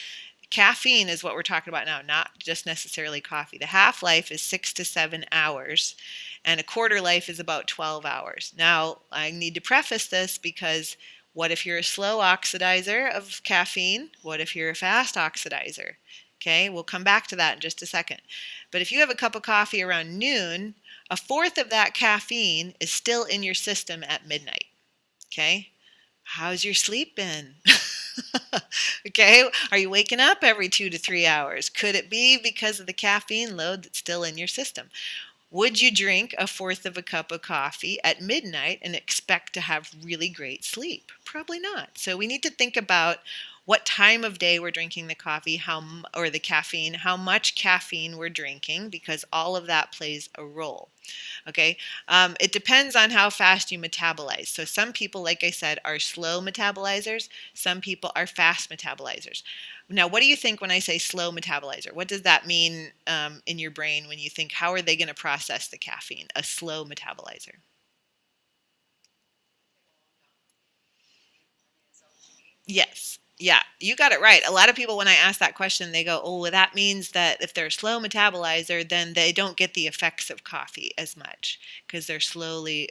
Caffeine is what we're talking about now, not just necessarily coffee. The half-life is 6 to 7 hours, and a quarter life is about 12 hours. Now, I need to preface this because what if you're a slow oxidizer of caffeine? What if you're a fast oxidizer? Okay, we'll come back to that in just a second. But if you have a cup of coffee around noon, a fourth of that caffeine is still in your system at midnight. Okay, how's your sleep been? Okay, are you waking up every 2 to 3 hours? Could it be because of the caffeine load that's still in your system? Would you drink a fourth of a cup of coffee at midnight and expect to have really great sleep? Probably not. So we need to think about what time of day we're drinking the coffee, or the caffeine, how much caffeine we're drinking, because all of that plays a role. Okay, it depends on how fast you metabolize. So some people, like I said, are slow metabolizers. Some people are fast metabolizers. Now, what do you think when I say slow metabolizer? What does that mean in your brain when you think, how are they going to process the caffeine? A slow metabolizer. Yes. Yeah, you got it right. A lot of people, when I ask that question, they go, oh, well, that means that if they're a slow metabolizer, then they don't get the effects of coffee as much because they're slowly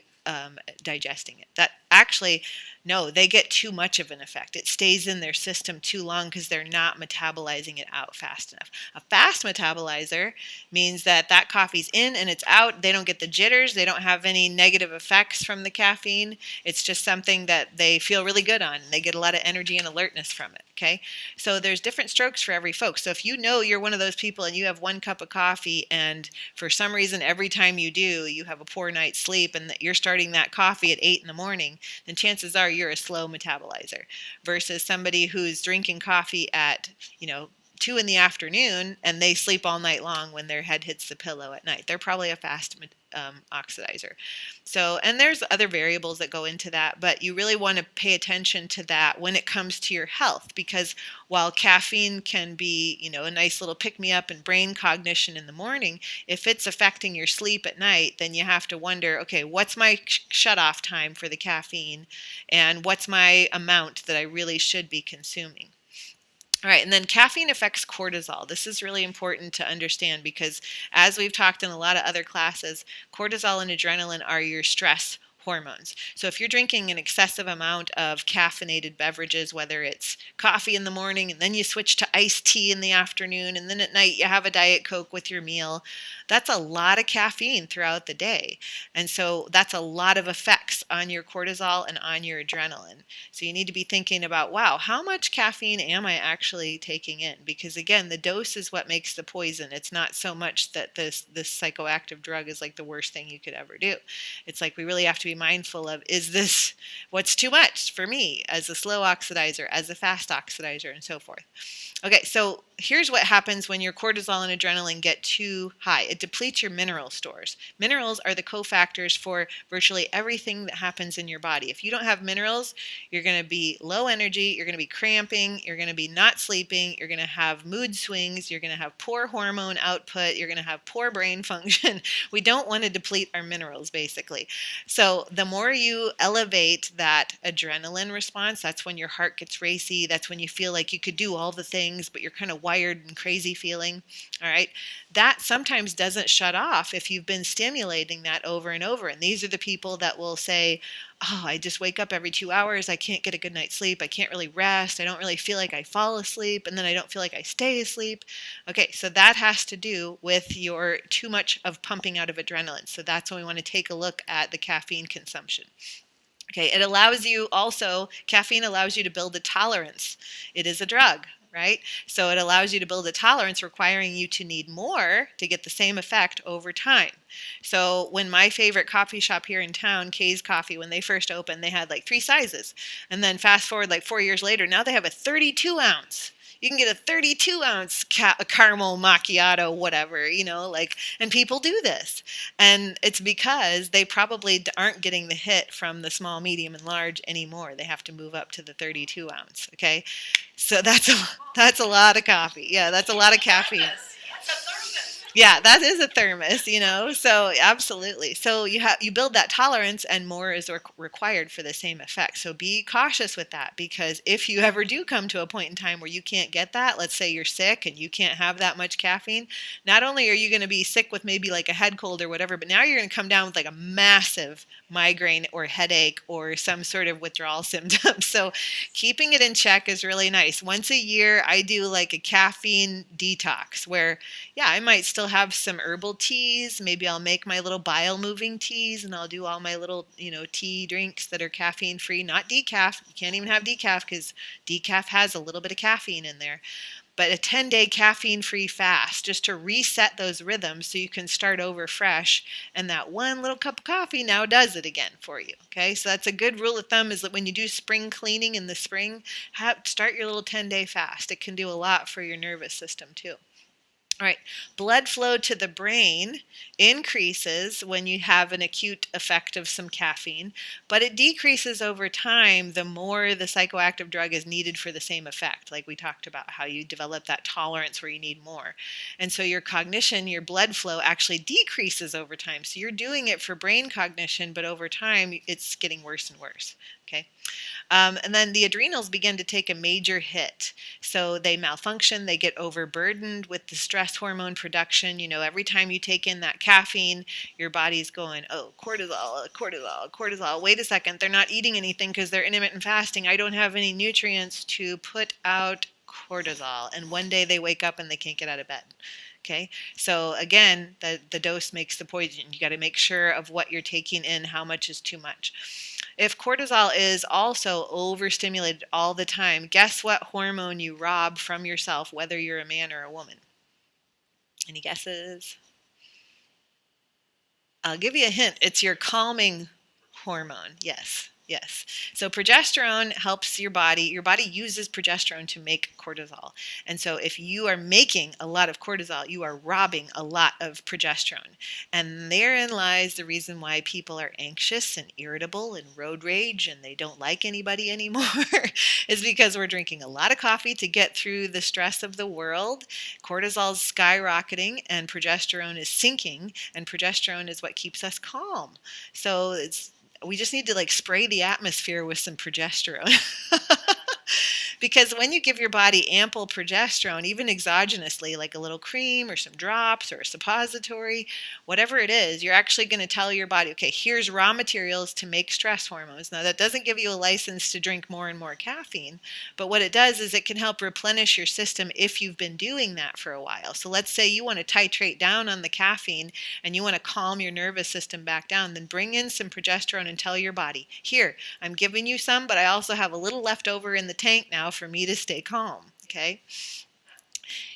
digesting it. That actually, no, they get too much of an effect. It stays in their system too long because they're not metabolizing it out fast enough. A fast metabolizer means that that coffee's in and it's out. They don't get the jitters. They don't have any negative effects from the caffeine. It's just something that they feel really good on. They get a lot of energy and alertness from it. Okay, so there's different strokes for every folks. So if you know you're one of those people and you have one cup of coffee and for some reason every time you do you have a poor night's sleep and that you're starting that coffee at 8 in the morning, then chances are you're a slow metabolizer versus somebody who's drinking coffee at 2 in the afternoon and they sleep all night long when their head hits the pillow at night. They're probably a fast oxidizer. So, and there's other variables that go into that, but you really want to pay attention to that when it comes to your health, because while caffeine can be, a nice little pick-me-up and brain cognition in the morning, if it's affecting your sleep at night, then you have to wonder, okay, what's my shut-off time for the caffeine, and what's my amount that I really should be consuming? All right, and then caffeine affects cortisol. This is really important to understand because, as we've talked in a lot of other classes, cortisol and adrenaline are your stress hormones. So if you're drinking an excessive amount of caffeinated beverages, whether it's coffee in the morning and then you switch to iced tea in the afternoon and then at night you have a Diet Coke with your meal, that's a lot of caffeine throughout the day. And so that's a lot of effects on your cortisol and on your adrenaline. So you need to be thinking about, wow, how much caffeine am I actually taking in? Because again, the dose is what makes the poison. It's not so much that this psychoactive drug is like the worst thing you could ever do. It's like we really have to be mindful of, is this what's too much for me as a slow oxidizer, as a fast oxidizer, and so forth. Okay, so here's what happens when your cortisol and adrenaline get too high. It depletes your mineral stores. Minerals are the cofactors for virtually everything that happens in your body. If you don't have minerals, you're going to be low energy, you're going to be cramping, you're going to be not sleeping, you're going to have mood swings, you're going to have poor hormone output, you're going to have poor brain function. We don't want to deplete our minerals, basically. So So the more you elevate that adrenaline response, that's when your heart gets racy. That's when you feel like you could do all the things, but you're kind of wired and crazy feeling. All right. That sometimes doesn't shut off if you've been stimulating that over and over. And these are the people that will say, oh, I just wake up every 2 hours. I can't get a good night's sleep. I can't really rest. I don't really feel like I fall asleep. And then I don't feel like I stay asleep. Okay, so that has to do with your too much of pumping out of adrenaline. So that's when we want to take a look at the caffeine consumption. Okay, it allows you also, caffeine allows you to build a tolerance. It is a drug, right? So it allows you to build a tolerance, requiring you to need more to get the same effect over time. So when my favorite coffee shop here in town, Kay's Coffee, when they first opened, they had like 3 sizes. And then fast forward like 4 years later, now they have a 32 ounce. You can get a 32 ounce caramel macchiato, whatever, like, and people do this. And it's because they probably aren't getting the hit from the small, medium, and large anymore. They have to move up to the 32 ounce. Okay. So that's a lot of coffee. Yeah, that's a lot of caffeine. Yeah, that is a thermos, So absolutely. So you build that tolerance, and more is required for the same effect. So be cautious with that, because if you ever do come to a point in time where you can't get that, let's say you're sick and you can't have that much caffeine, not only are you going to be sick with maybe like a head cold or whatever, but now you're going to come down with like a massive migraine or headache or some sort of withdrawal symptom. So keeping it in check is really nice. Once a year, I do like a caffeine detox where, yeah, I might still have some herbal teas. Maybe I'll make my little bile moving teas, and I'll do all my little, tea drinks that are caffeine free, not decaf. You can't even have decaf because decaf has a little bit of caffeine in there. But a 10-day caffeine-free fast just to reset those rhythms so you can start over fresh. And that one little cup of coffee now does it again for you. Okay, so that's a good rule of thumb, is that when you do spring cleaning in the spring, start your little 10-day fast. It can do a lot for your nervous system too. All right, blood flow to the brain increases when you have an acute effect of some caffeine, but it decreases over time the more the psychoactive drug is needed for the same effect. Like we talked about, how you develop that tolerance where you need more. And so your cognition, your blood flow actually decreases over time. So you're doing it for brain cognition, but over time it's getting worse and worse. Okay. And then the adrenals begin to take a major hit. So they malfunction, they get overburdened with the stress hormone production. Every time you take in that caffeine, your body's going, oh, cortisol, cortisol, cortisol. Wait a second, they're not eating anything because they're intermittent fasting. I don't have any nutrients to put out cortisol. And one day they wake up and they can't get out of bed. Okay, so again, the dose makes the poison. You got to make sure of what you're taking in, how much is too much. If cortisol is also overstimulated all the time, guess what hormone you rob from yourself, whether you're a man or a woman? Any guesses? I'll give you a hint. It's your calming hormone. Yes. Yes. So progesterone helps your body. Your body uses progesterone to make cortisol. And so if you are making a lot of cortisol, you are robbing a lot of progesterone. And therein lies the reason why people are anxious and irritable and road rage and they don't like anybody anymore is because we're drinking a lot of coffee to get through the stress of the world. Cortisol's skyrocketing and progesterone is sinking, and progesterone is what keeps us calm. So we just need to spray the atmosphere with some progesterone. Because when you give your body ample progesterone, even exogenously, like a little cream or some drops or a suppository, whatever it is, you're actually going to tell your body, okay, here's raw materials to make stress hormones. Now, that doesn't give you a license to drink more and more caffeine, but what it does is it can help replenish your system if you've been doing that for a while. So let's say you want to titrate down on the caffeine and you want to calm your nervous system back down, then bring in some progesterone and tell your body, here, I'm giving you some, but I also have a little left over in the tank now for me to stay calm. Okay.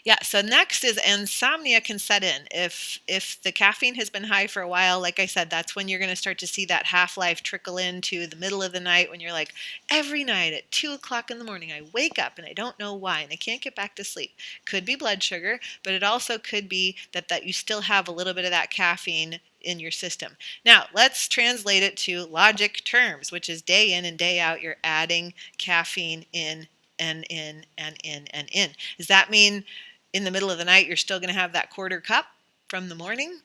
Yeah, so next is insomnia can set in. If the caffeine has been high for a while, like I said, that's when you're going to start to see that half-life trickle into the middle of the night when you're like, every night at 2 o'clock in the morning, I wake up and I don't know why and I can't get back to sleep. Could be blood sugar, but it also could be that you still have a little bit of that caffeine in your system. Now, let's translate it to logic terms, which is day in and day out, you're adding caffeine in and in and in and in. Does that mean in the middle of the night you're still going to have that quarter cup from the morning?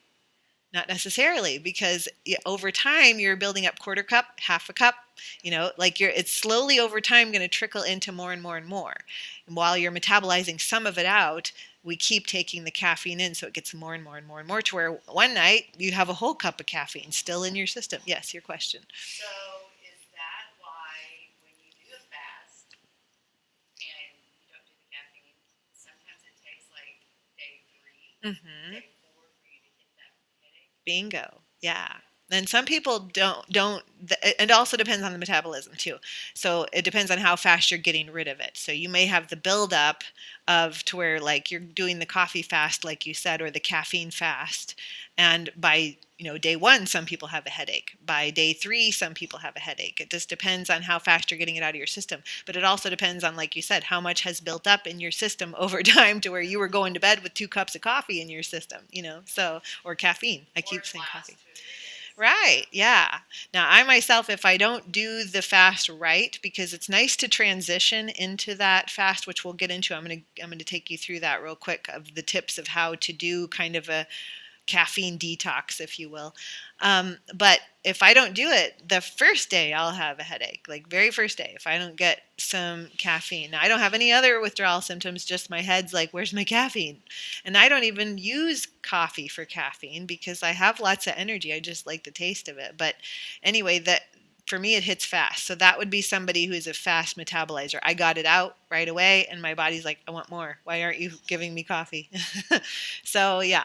Not necessarily, because over time you're building up quarter cup, half a cup, like it's slowly over time going to trickle into more and more and more. And while you're metabolizing some of it out, we keep taking the caffeine in, so it gets more and more and more and more to where one night you have a whole cup of caffeine still in your system. Yes, your question. So is that why when you do a fast and you don't do the caffeine, sometimes it takes like day 3, Mm-hmm. day 4 for you to hit that headache? Bingo. Yeah. And some people don't it also depends on the metabolism too. So it depends on how fast you're getting rid of it. So you may have the buildup of to where like you're doing the coffee fast, like you said, or the caffeine fast. And by day one, some people have a headache. By day 3, some people have a headache. It just depends on how fast you're getting it out of your system. But it also depends on, like you said, how much has built up in your system over time to where you were going to bed with 2 cups of coffee in your system, so, or caffeine. I keep saying coffee. Right, yeah. Now, I myself, if I don't do the fast right, because it's nice to transition into that fast, which we'll get into. I'm gonna take you through that real quick of the tips of how to do kind of a caffeine detox, if you will. But if I don't do it, the first day I'll have a headache, like very first day, if I don't get some caffeine. Now, I don't have any other withdrawal symptoms, just my head's like, where's my caffeine? And I don't even use coffee for caffeine because I have lots of energy. I just like the taste of it. But anyway, that for me, it hits fast. So that would be somebody who is a fast metabolizer. I got it out right away, and my body's like, I want more. Why aren't you giving me coffee? So, yeah.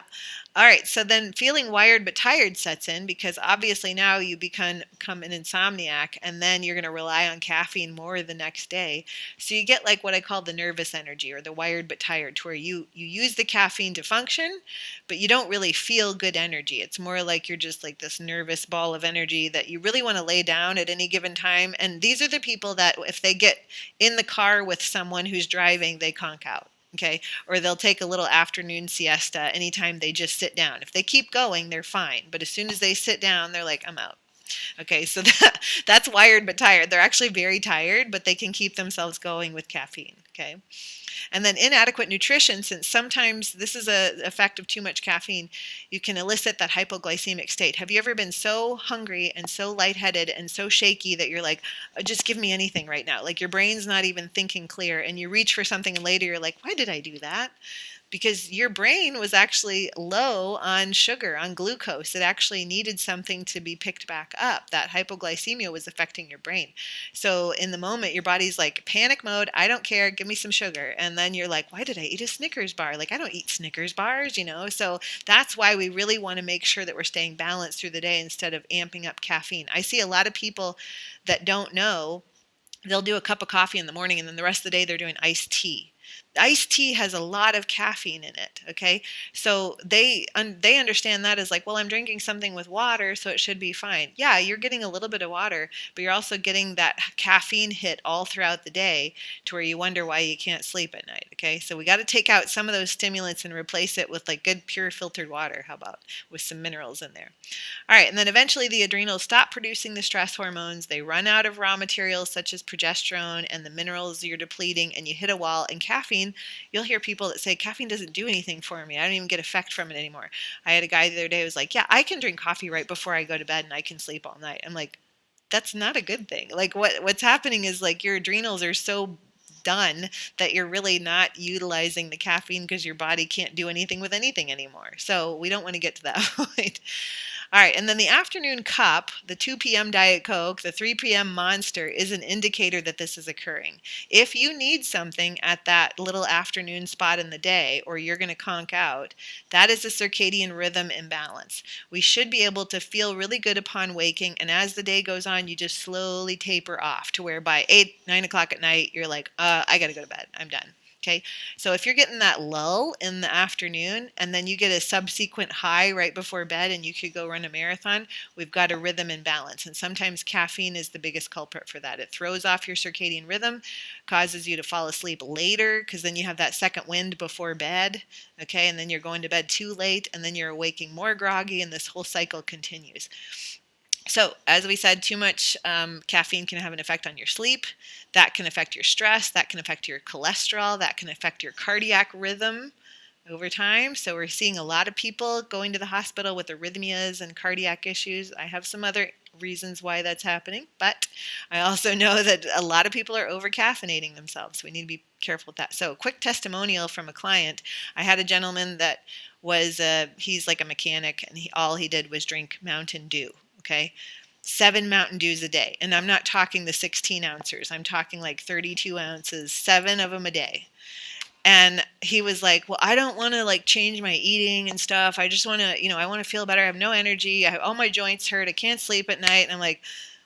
All right, so then feeling wired but tired sets in because obviously now you become an insomniac, and then you're going to rely on caffeine more the next day. So you get like what I call the nervous energy or the wired but tired, to where you use the caffeine to function, but you don't really feel good energy. It's more like you're just like this nervous ball of energy that you really want to lay down at any given time. And these are the people that if they get in the car with someone who's driving, they conk out. Okay. Or they'll take a little afternoon siesta anytime they just sit down. If they keep going, they're fine. But as soon as they sit down, they're like, I'm out. Okay. So that's wired but tired. They're actually very tired, but they can keep themselves going with caffeine. Okay. And then inadequate nutrition, since sometimes this is a effect of too much caffeine, you can elicit that hypoglycemic state. Have you ever been so hungry and so lightheaded and so shaky that you're like, just give me anything right now? Like your brain's not even thinking clear, and you reach for something and later you're like, why did I do that? Because your brain was actually low on sugar, on glucose. It actually needed something to be picked back up. That hypoglycemia was affecting your brain. So in the moment, your body's like, panic mode, I don't care, give me some sugar. And then you're like, why did I eat a Snickers bar? Like, I don't eat Snickers bars. So that's why we really want to make sure that we're staying balanced through the day instead of amping up caffeine. I see a lot of people that don't know. They'll do a cup of coffee in the morning, and then the rest of the day they're doing iced tea. Iced tea has a lot of caffeine in it. Okay, so they understand that as like, well, I'm drinking something with water, so it should be fine. Yeah, you're getting a little bit of water, but you're also getting that caffeine hit all throughout the day, to where you wonder why you can't sleep at night. Okay, so we got to take out some of those stimulants and replace it with like good pure filtered water. How about with some minerals in there? All right, and then eventually the adrenals stop producing the stress hormones. They run out of raw materials such as progesterone and the minerals you're depleting, and you hit a wall. And caffeine, you'll hear people that say, caffeine doesn't do anything for me. I don't even get effect from it anymore. I had a guy the other day who was like, yeah, I can drink coffee right before I go to bed and I can sleep all night. I'm like, that's not a good thing. Like what's happening is like your adrenals are so done that you're really not utilizing the caffeine because your body can't do anything with anything anymore. So we don't want to get to that point. All right, and then the afternoon cup, the 2 p.m. Diet Coke, the 3 p.m. Monster is an indicator that this is occurring. If you need something at that little afternoon spot in the day, or you're going to conk out, that is a circadian rhythm imbalance. We should be able to feel really good upon waking, and as the day goes on, you just slowly taper off to where by 8, 9 o'clock at night, you're like, I got to go to bed. I'm done. Okay, so if you're getting that lull in the afternoon and then you get a subsequent high right before bed and you could go run a marathon, we've got a rhythm imbalance. And sometimes caffeine is the biggest culprit for that. It throws off your circadian rhythm, causes you to fall asleep later because then you have that second wind before bed. Okay, and then you're going to bed too late and then you're awaking more groggy, and this whole cycle continues. So, as we said, too much caffeine can have an effect on your sleep. That can affect your stress. That can affect your cholesterol. That can affect your cardiac rhythm. over time. So we're seeing a lot of people going to the hospital with arrhythmias and cardiac issues. I have some other reasons why that's happening, but I also know that a lot of people are over caffeinating themselves. So we need to be careful with that. So, a quick testimonial from a client. I had a gentleman that was he's like a mechanic, and all he did was drink Mountain Dew. Okay, 7 Mountain Dews a day, and I'm not talking the 16 ounces. I'm talking like 32 ounces, 7 of them a day. And he was like, well, I don't want to like change my eating and stuff. I just want to, I want to feel better. I have no energy. All my joints hurt. I can't sleep at night. And I'm like,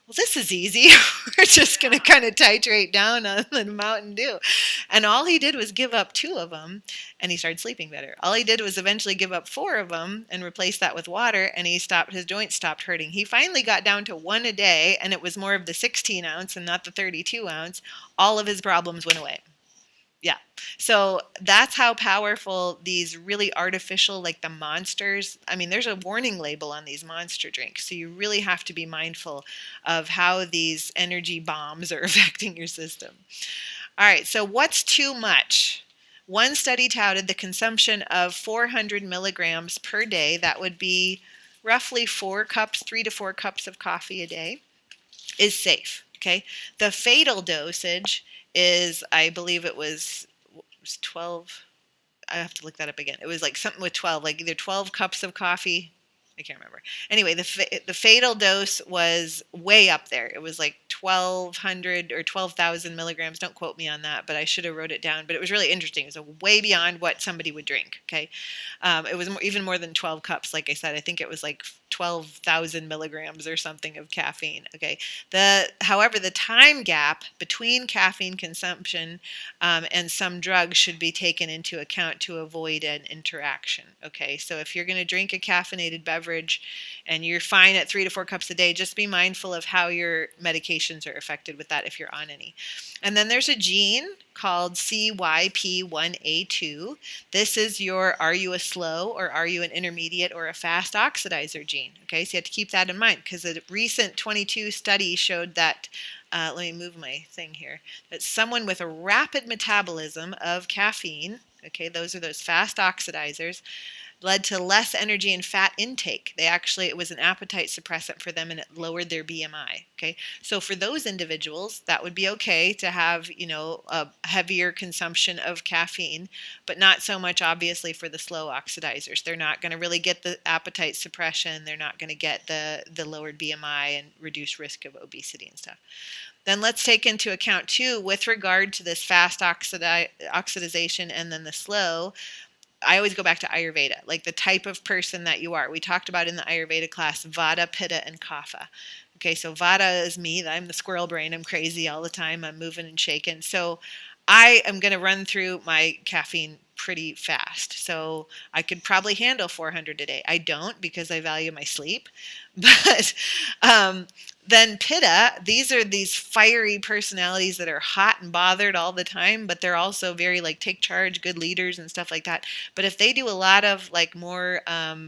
well, this is easy. We're just going to kind of titrate down on the Mountain Dew. And all he did was give up 2 of them, and he started sleeping better. All he did was eventually give up 4 of them and replace that with water, and his joints stopped hurting. He finally got down to 1 a day, and it was more of the 16 ounce and not the 32 ounce. All of his problems went away. Yeah. So that's how powerful these really artificial, like the monsters. I mean, there's a warning label on these monster drinks. So you really have to be mindful of how these energy bombs are affecting your system. All right. So what's too much? One study touted the consumption of 400 milligrams per day. That would be roughly 4 cups, 3 to 4 cups of coffee a day, is safe. Okay. The fatal dosage is, I believe it was 12. I have to look that up again. It was like something with 12, like either 12 cups of coffee. I can't remember. Anyway, the fatal dose was way up there. It was like 1,200 or 12,000 milligrams. Don't quote me on that, but I should have wrote it down. But it was really interesting. It was way beyond what somebody would drink. Okay, it was even more than 12 cups. Like I said, I think it was like 12,000 milligrams or something of caffeine. Okay, however, the time gap between caffeine consumption and some drugs should be taken into account to avoid an interaction. Okay, so if you're going to drink a caffeinated beverage and you're fine at 3 to 4 cups a day, just be mindful of how your medications are affected with that if you're on any. And then there's a gene called CYP1A2. This is your, are you a slow or are you an intermediate or a fast oxidizer gene? Okay, so you have to keep that in mind because a recent 22 study showed that, let me move my thing here, that someone with a rapid metabolism of caffeine, okay, those are those fast oxidizers, led to less energy and fat intake. It was an appetite suppressant for them and it lowered their BMI. Okay. So for those individuals, that would be okay to have, a heavier consumption of caffeine, but not so much obviously for the slow oxidizers. They're not going to really get the appetite suppression. They're not going to get the lowered BMI and reduced risk of obesity and stuff. Then let's take into account too, with regard to this fast oxidization and then the slow, I always go back to Ayurveda, like the type of person that you are. We talked about in the Ayurveda class, Vata, Pitta, and Kapha. Okay, so Vata is me. I'm the squirrel brain. I'm crazy all the time. I'm moving and shaking. So I am going to run through my caffeine pretty fast. So I could probably handle 400 a day. I don't because I value my sleep. But then Pitta, these are these fiery personalities that are hot and bothered all the time, but they're also very like take charge, good leaders and stuff like that. But if they do a lot of like more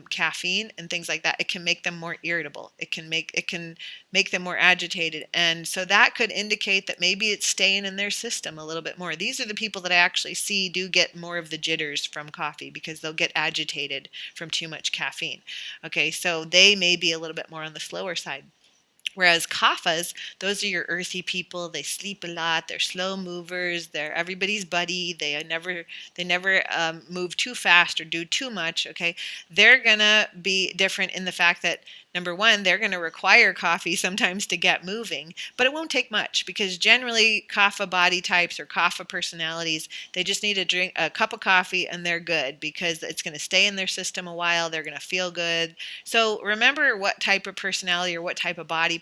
caffeine and things like that, it can make them more irritable. It can make them more agitated. And so that could indicate that maybe it's staying in their system a little bit more. These are the people that I actually see do get more of the jitters from coffee because they'll get agitated from too much caffeine. Okay, so they may be a little bit more on the slower side. Whereas kaphas, those are your earthy people. They sleep a lot. They're slow movers. They're everybody's buddy. They never move too fast or do too much. Okay, they're gonna be different in the fact that number one, they're going to require coffee sometimes to get moving, but it won't take much because generally kapha body types or kapha personalities, they just need to drink a cup of coffee and they're good because it's going to stay in their system a while. They're going to feel good. So remember what type of personality or what type of body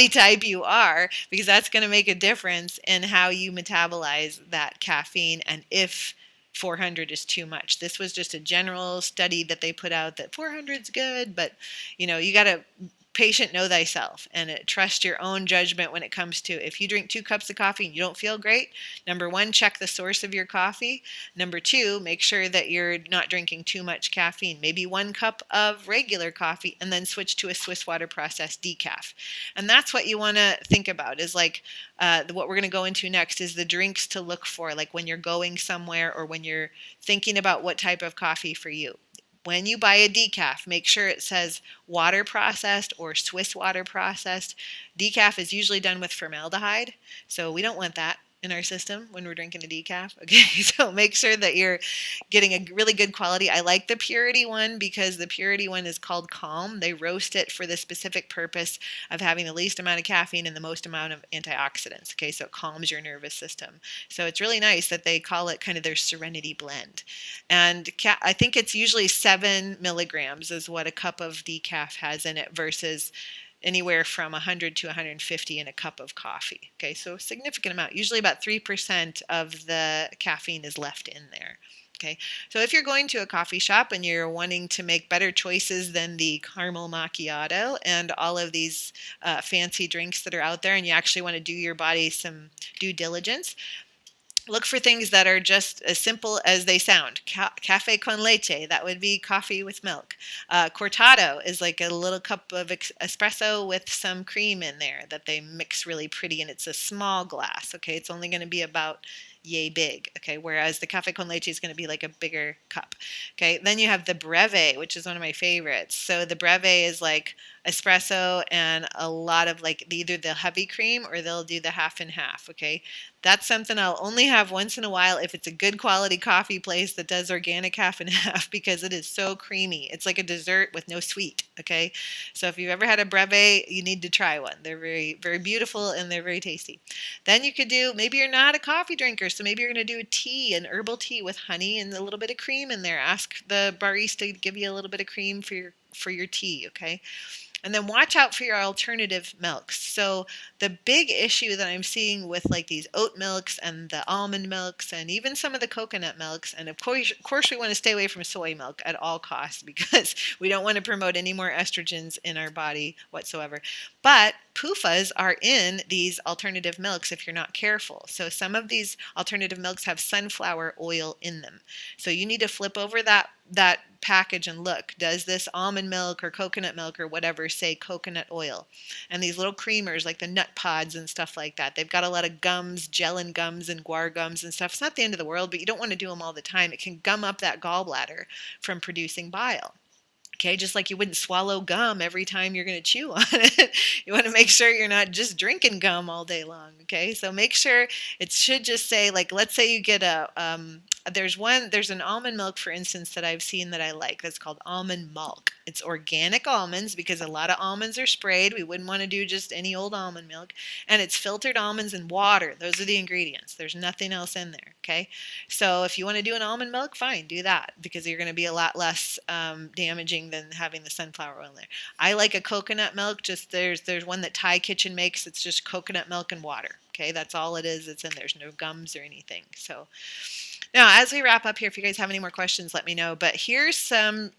type you are, because that's going to make a difference in how you metabolize that caffeine and if 400 is too much. This was just a general study that they put out that 400 is good, but you got to patient know thyself and trust your own judgment when it comes to if you drink 2 cups of coffee and you don't feel great. Number one, check the source of your coffee. Number two, make sure that you're not drinking too much caffeine. Maybe 1 cup of regular coffee and then switch to a Swiss water processed decaf. And that's what you want to think about is like what we're going to go into next is the drinks to look for, like when you're going somewhere or when you're thinking about what type of coffee for you. When you buy a decaf, make sure it says water processed or Swiss water processed. Decaf is usually done with formaldehyde, so we don't want that in our system when we're drinking a decaf. Okay, so make sure that you're getting a really good quality. I like the purity one because the purity one is called Calm. They roast it for the specific purpose of having the least amount of caffeine and the most amount of antioxidants. Okay, so it calms your nervous system. So it's really nice that they call it kind of their Serenity blend. And I think it's usually 7 milligrams is what a cup of decaf has in it versus anywhere from 100 to 150 in a cup of coffee. Okay, so a significant amount. Usually about 3% of the caffeine is left in there. Okay, so if you're going to a coffee shop and you're wanting to make better choices than the caramel macchiato and all of these fancy drinks that are out there, and you actually want to do your body some due diligence, look for things that are just as simple as they sound. Caffè con leche, that would be coffee with milk. Cortado is like a little cup of espresso with some cream in there that they mix really pretty, and it's a small glass. Okay, it's only going to be about yay big. Okay, whereas the caffè con leche is going to be like a bigger cup. Okay, then you have the breve, which is one of my favorites. So the breve is like espresso and a lot of like either the heavy cream or they'll do the half and half. Okay, that's something I'll only have once in a while if it's a good quality coffee place that does organic half and half because it is so creamy. It's like a dessert with no sweet. Okay, so if you've ever had a breve, you need to try one. They're very, very beautiful and they're very tasty. Then you could do, maybe you're not a coffee drinker, so maybe you're going to do a tea, an herbal tea with honey and a little bit of cream in there. Ask the barista to give you a little bit of cream for your tea. Okay. And then watch out for your alternative milks. So the big issue that I'm seeing with like these oat milks and the almond milks and even some of the coconut milks, and of course we want to stay away from soy milk at all costs because we don't want to promote any more estrogens in our body whatsoever. But PUFAs are in these alternative milks if you're not careful. So some of these alternative milks have sunflower oil in them. So you need to flip over that package and look, does this almond milk or coconut milk or whatever say coconut oil? And these little creamers like the nut pods and stuff like that, they've got a lot of gums, gelin gums and guar gums and stuff. It's not the end of the world, but you don't want to do them all the time. It can gum up that gallbladder from producing bile. Okay, just like you wouldn't swallow gum every time you're going to chew on it. You want to make sure you're not just drinking gum all day long. Okay, so make sure it should just say, like, let's say you get there's an almond milk, for instance, that I've seen that I like. That's called almond milk. It's organic almonds because a lot of almonds are sprayed. We wouldn't want to do just any old almond milk. And it's filtered almonds and water. Those are the ingredients. There's nothing else in there. Okay, so if you want to do an almond milk, fine, do that because you're going to be a lot less damaging than having the sunflower oil in there. I like a coconut milk. Just there's one that Thai Kitchen makes. It's just coconut milk and water. Okay, that's all it is. It's in there. There's no gums or anything. So now, as we wrap up here, if you guys have any more questions, let me know. But here's some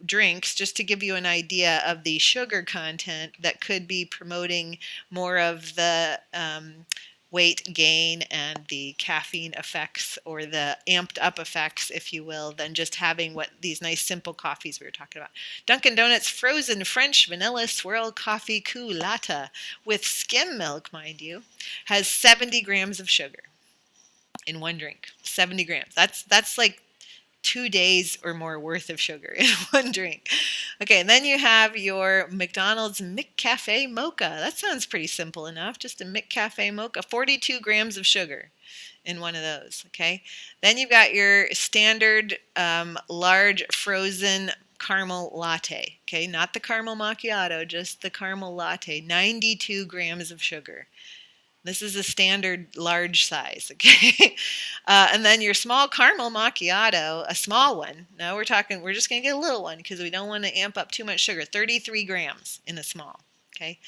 drinks just to give you an idea of the sugar content that could be promoting more of the weight gain and the caffeine effects or the amped up effects, if you will, than just having what these nice simple coffees we were talking about. Dunkin' Donuts frozen French vanilla swirl coffee latte with skim milk, mind you, has 70 grams of sugar in one drink. 70 grams. That's like 2 days or more worth of sugar in one drink. Okay, and then you have your McDonald's McCafe Mocha. That sounds pretty simple enough. Just a McCafe Mocha, 42 grams of sugar in one of those. Okay, then you've got your standard large frozen caramel latte. Okay, not the caramel macchiato, just the caramel latte, 92 grams of sugar. This is a standard large size, okay? And then your small caramel macchiato, a small one. Now we're just going to get a little one because we don't want to amp up too much sugar. 33 grams in a small, okay?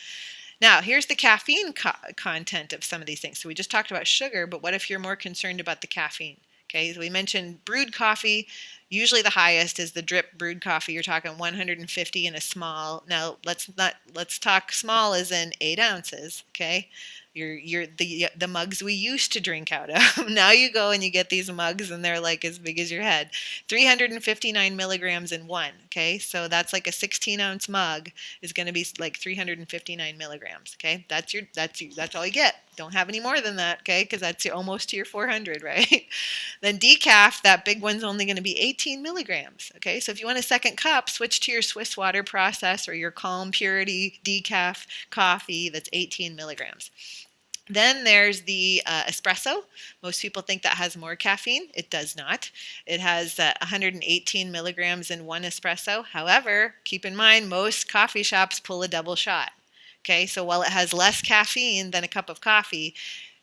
Now, here's the caffeine content of some of these things. So we just talked about sugar, but what if you're more concerned about the caffeine? Okay, so we mentioned brewed coffee. Usually the highest is the drip brewed coffee. You're talking 150 in a small. Now let's talk small as in 8 ounces. Okay, the mugs we used to drink out of. Now you go and you get these mugs and they're like as big as your head. 359 milligrams in one. Okay, so that's like a 16-ounce mug is going to be like 359 milligrams. Okay, that's all you get. Don't have any more than that. Okay, because that's almost to your 400, right? Then decaf, that big one's only going to be 18 milligrams. Okay, so if you want a second cup, switch to your Swiss water process or your Calm Purity decaf coffee that's 18 milligrams. Then there's the espresso. Most people think that has more caffeine. It does not. It has 118 milligrams in one espresso. However, keep in mind, most coffee shops pull a double shot. Okay, so while it has less caffeine than a cup of coffee,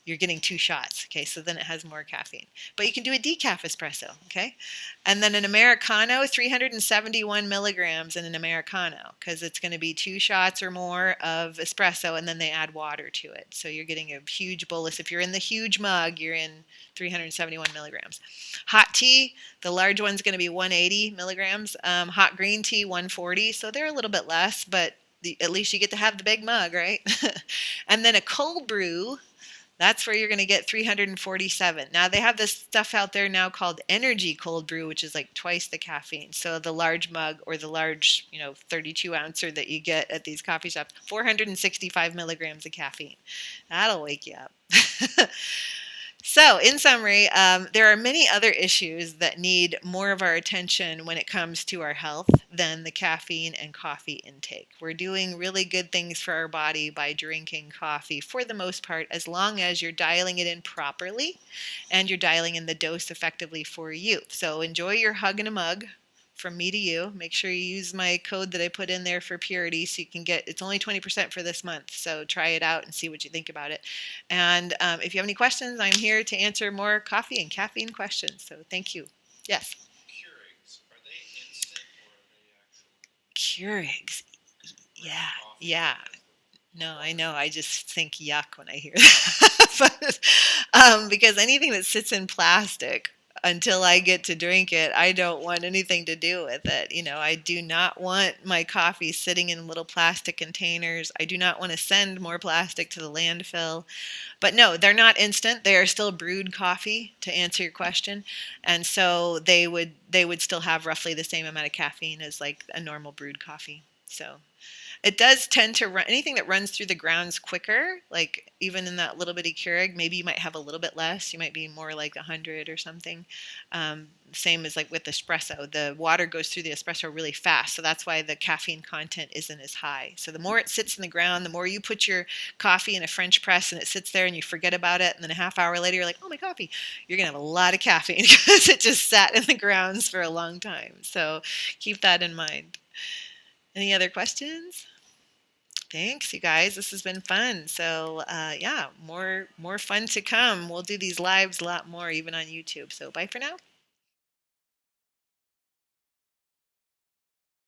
you're getting 2 shots. Okay, so then it has more caffeine. But you can do a decaf espresso. Okay, and then an Americano, 371 milligrams in an Americano, because it's going to be 2 shots or more of espresso, and then they add water to it. So you're getting a huge bolus. If you're in the huge mug, you're in 371 milligrams. Hot tea, the large one's going to be 180 milligrams. Hot green tea, 140. So they're a little bit less, but at least you get to have the big mug, right? And then a cold brew, that's where you're going to get 347. Now they have this stuff out there now called energy cold brew, which is like twice the caffeine. So the large mug or the large, 32 ouncer that you get at these coffee shops, 465 milligrams of caffeine. That'll wake you up. So, in summary, there are many other issues that need more of our attention when it comes to our health than the caffeine and coffee intake. We're doing really good things for our body by drinking coffee for the most part, as long as you're dialing it in properly and you're dialing in the dose effectively for you. So, enjoy your hug and a mug from me to you. Make sure you use my code that I put in there for purity so you can get, it's only 20% for this month. So try it out and see what you think about it. And if you have any questions, I'm here to answer more coffee and caffeine questions. So thank you. Yes? Keurigs, are they instant or are they Keurigs. actual Yeah. coffee? Yeah. No, I know. I just think yuck when I hear that. But, because anything that sits in plastic until I get to drink it, I don't want anything to do with it. I do not want my coffee sitting in little plastic containers. I do not want to send more plastic to the landfill. But no, they're not instant. They are still brewed coffee, to answer your question. And so they would still have roughly the same amount of caffeine as like a normal brewed coffee. So it does tend to run anything that runs through the grounds quicker, like even in that little bitty Keurig, maybe you might have a little bit less. You might be more like 100 or something. Same as like with espresso. The water goes through the espresso really fast, so that's why the caffeine content isn't as high. So the more it sits in the ground, the more you put your coffee in a French press and it sits there and you forget about it, and then a half hour later you're like, oh, my coffee. You're going to have a lot of caffeine because it just sat in the grounds for a long time. So keep that in mind. Any other questions? Thanks, you guys. This has been fun. So yeah, more fun to come. We'll do these lives a lot more, even on YouTube. So bye for now.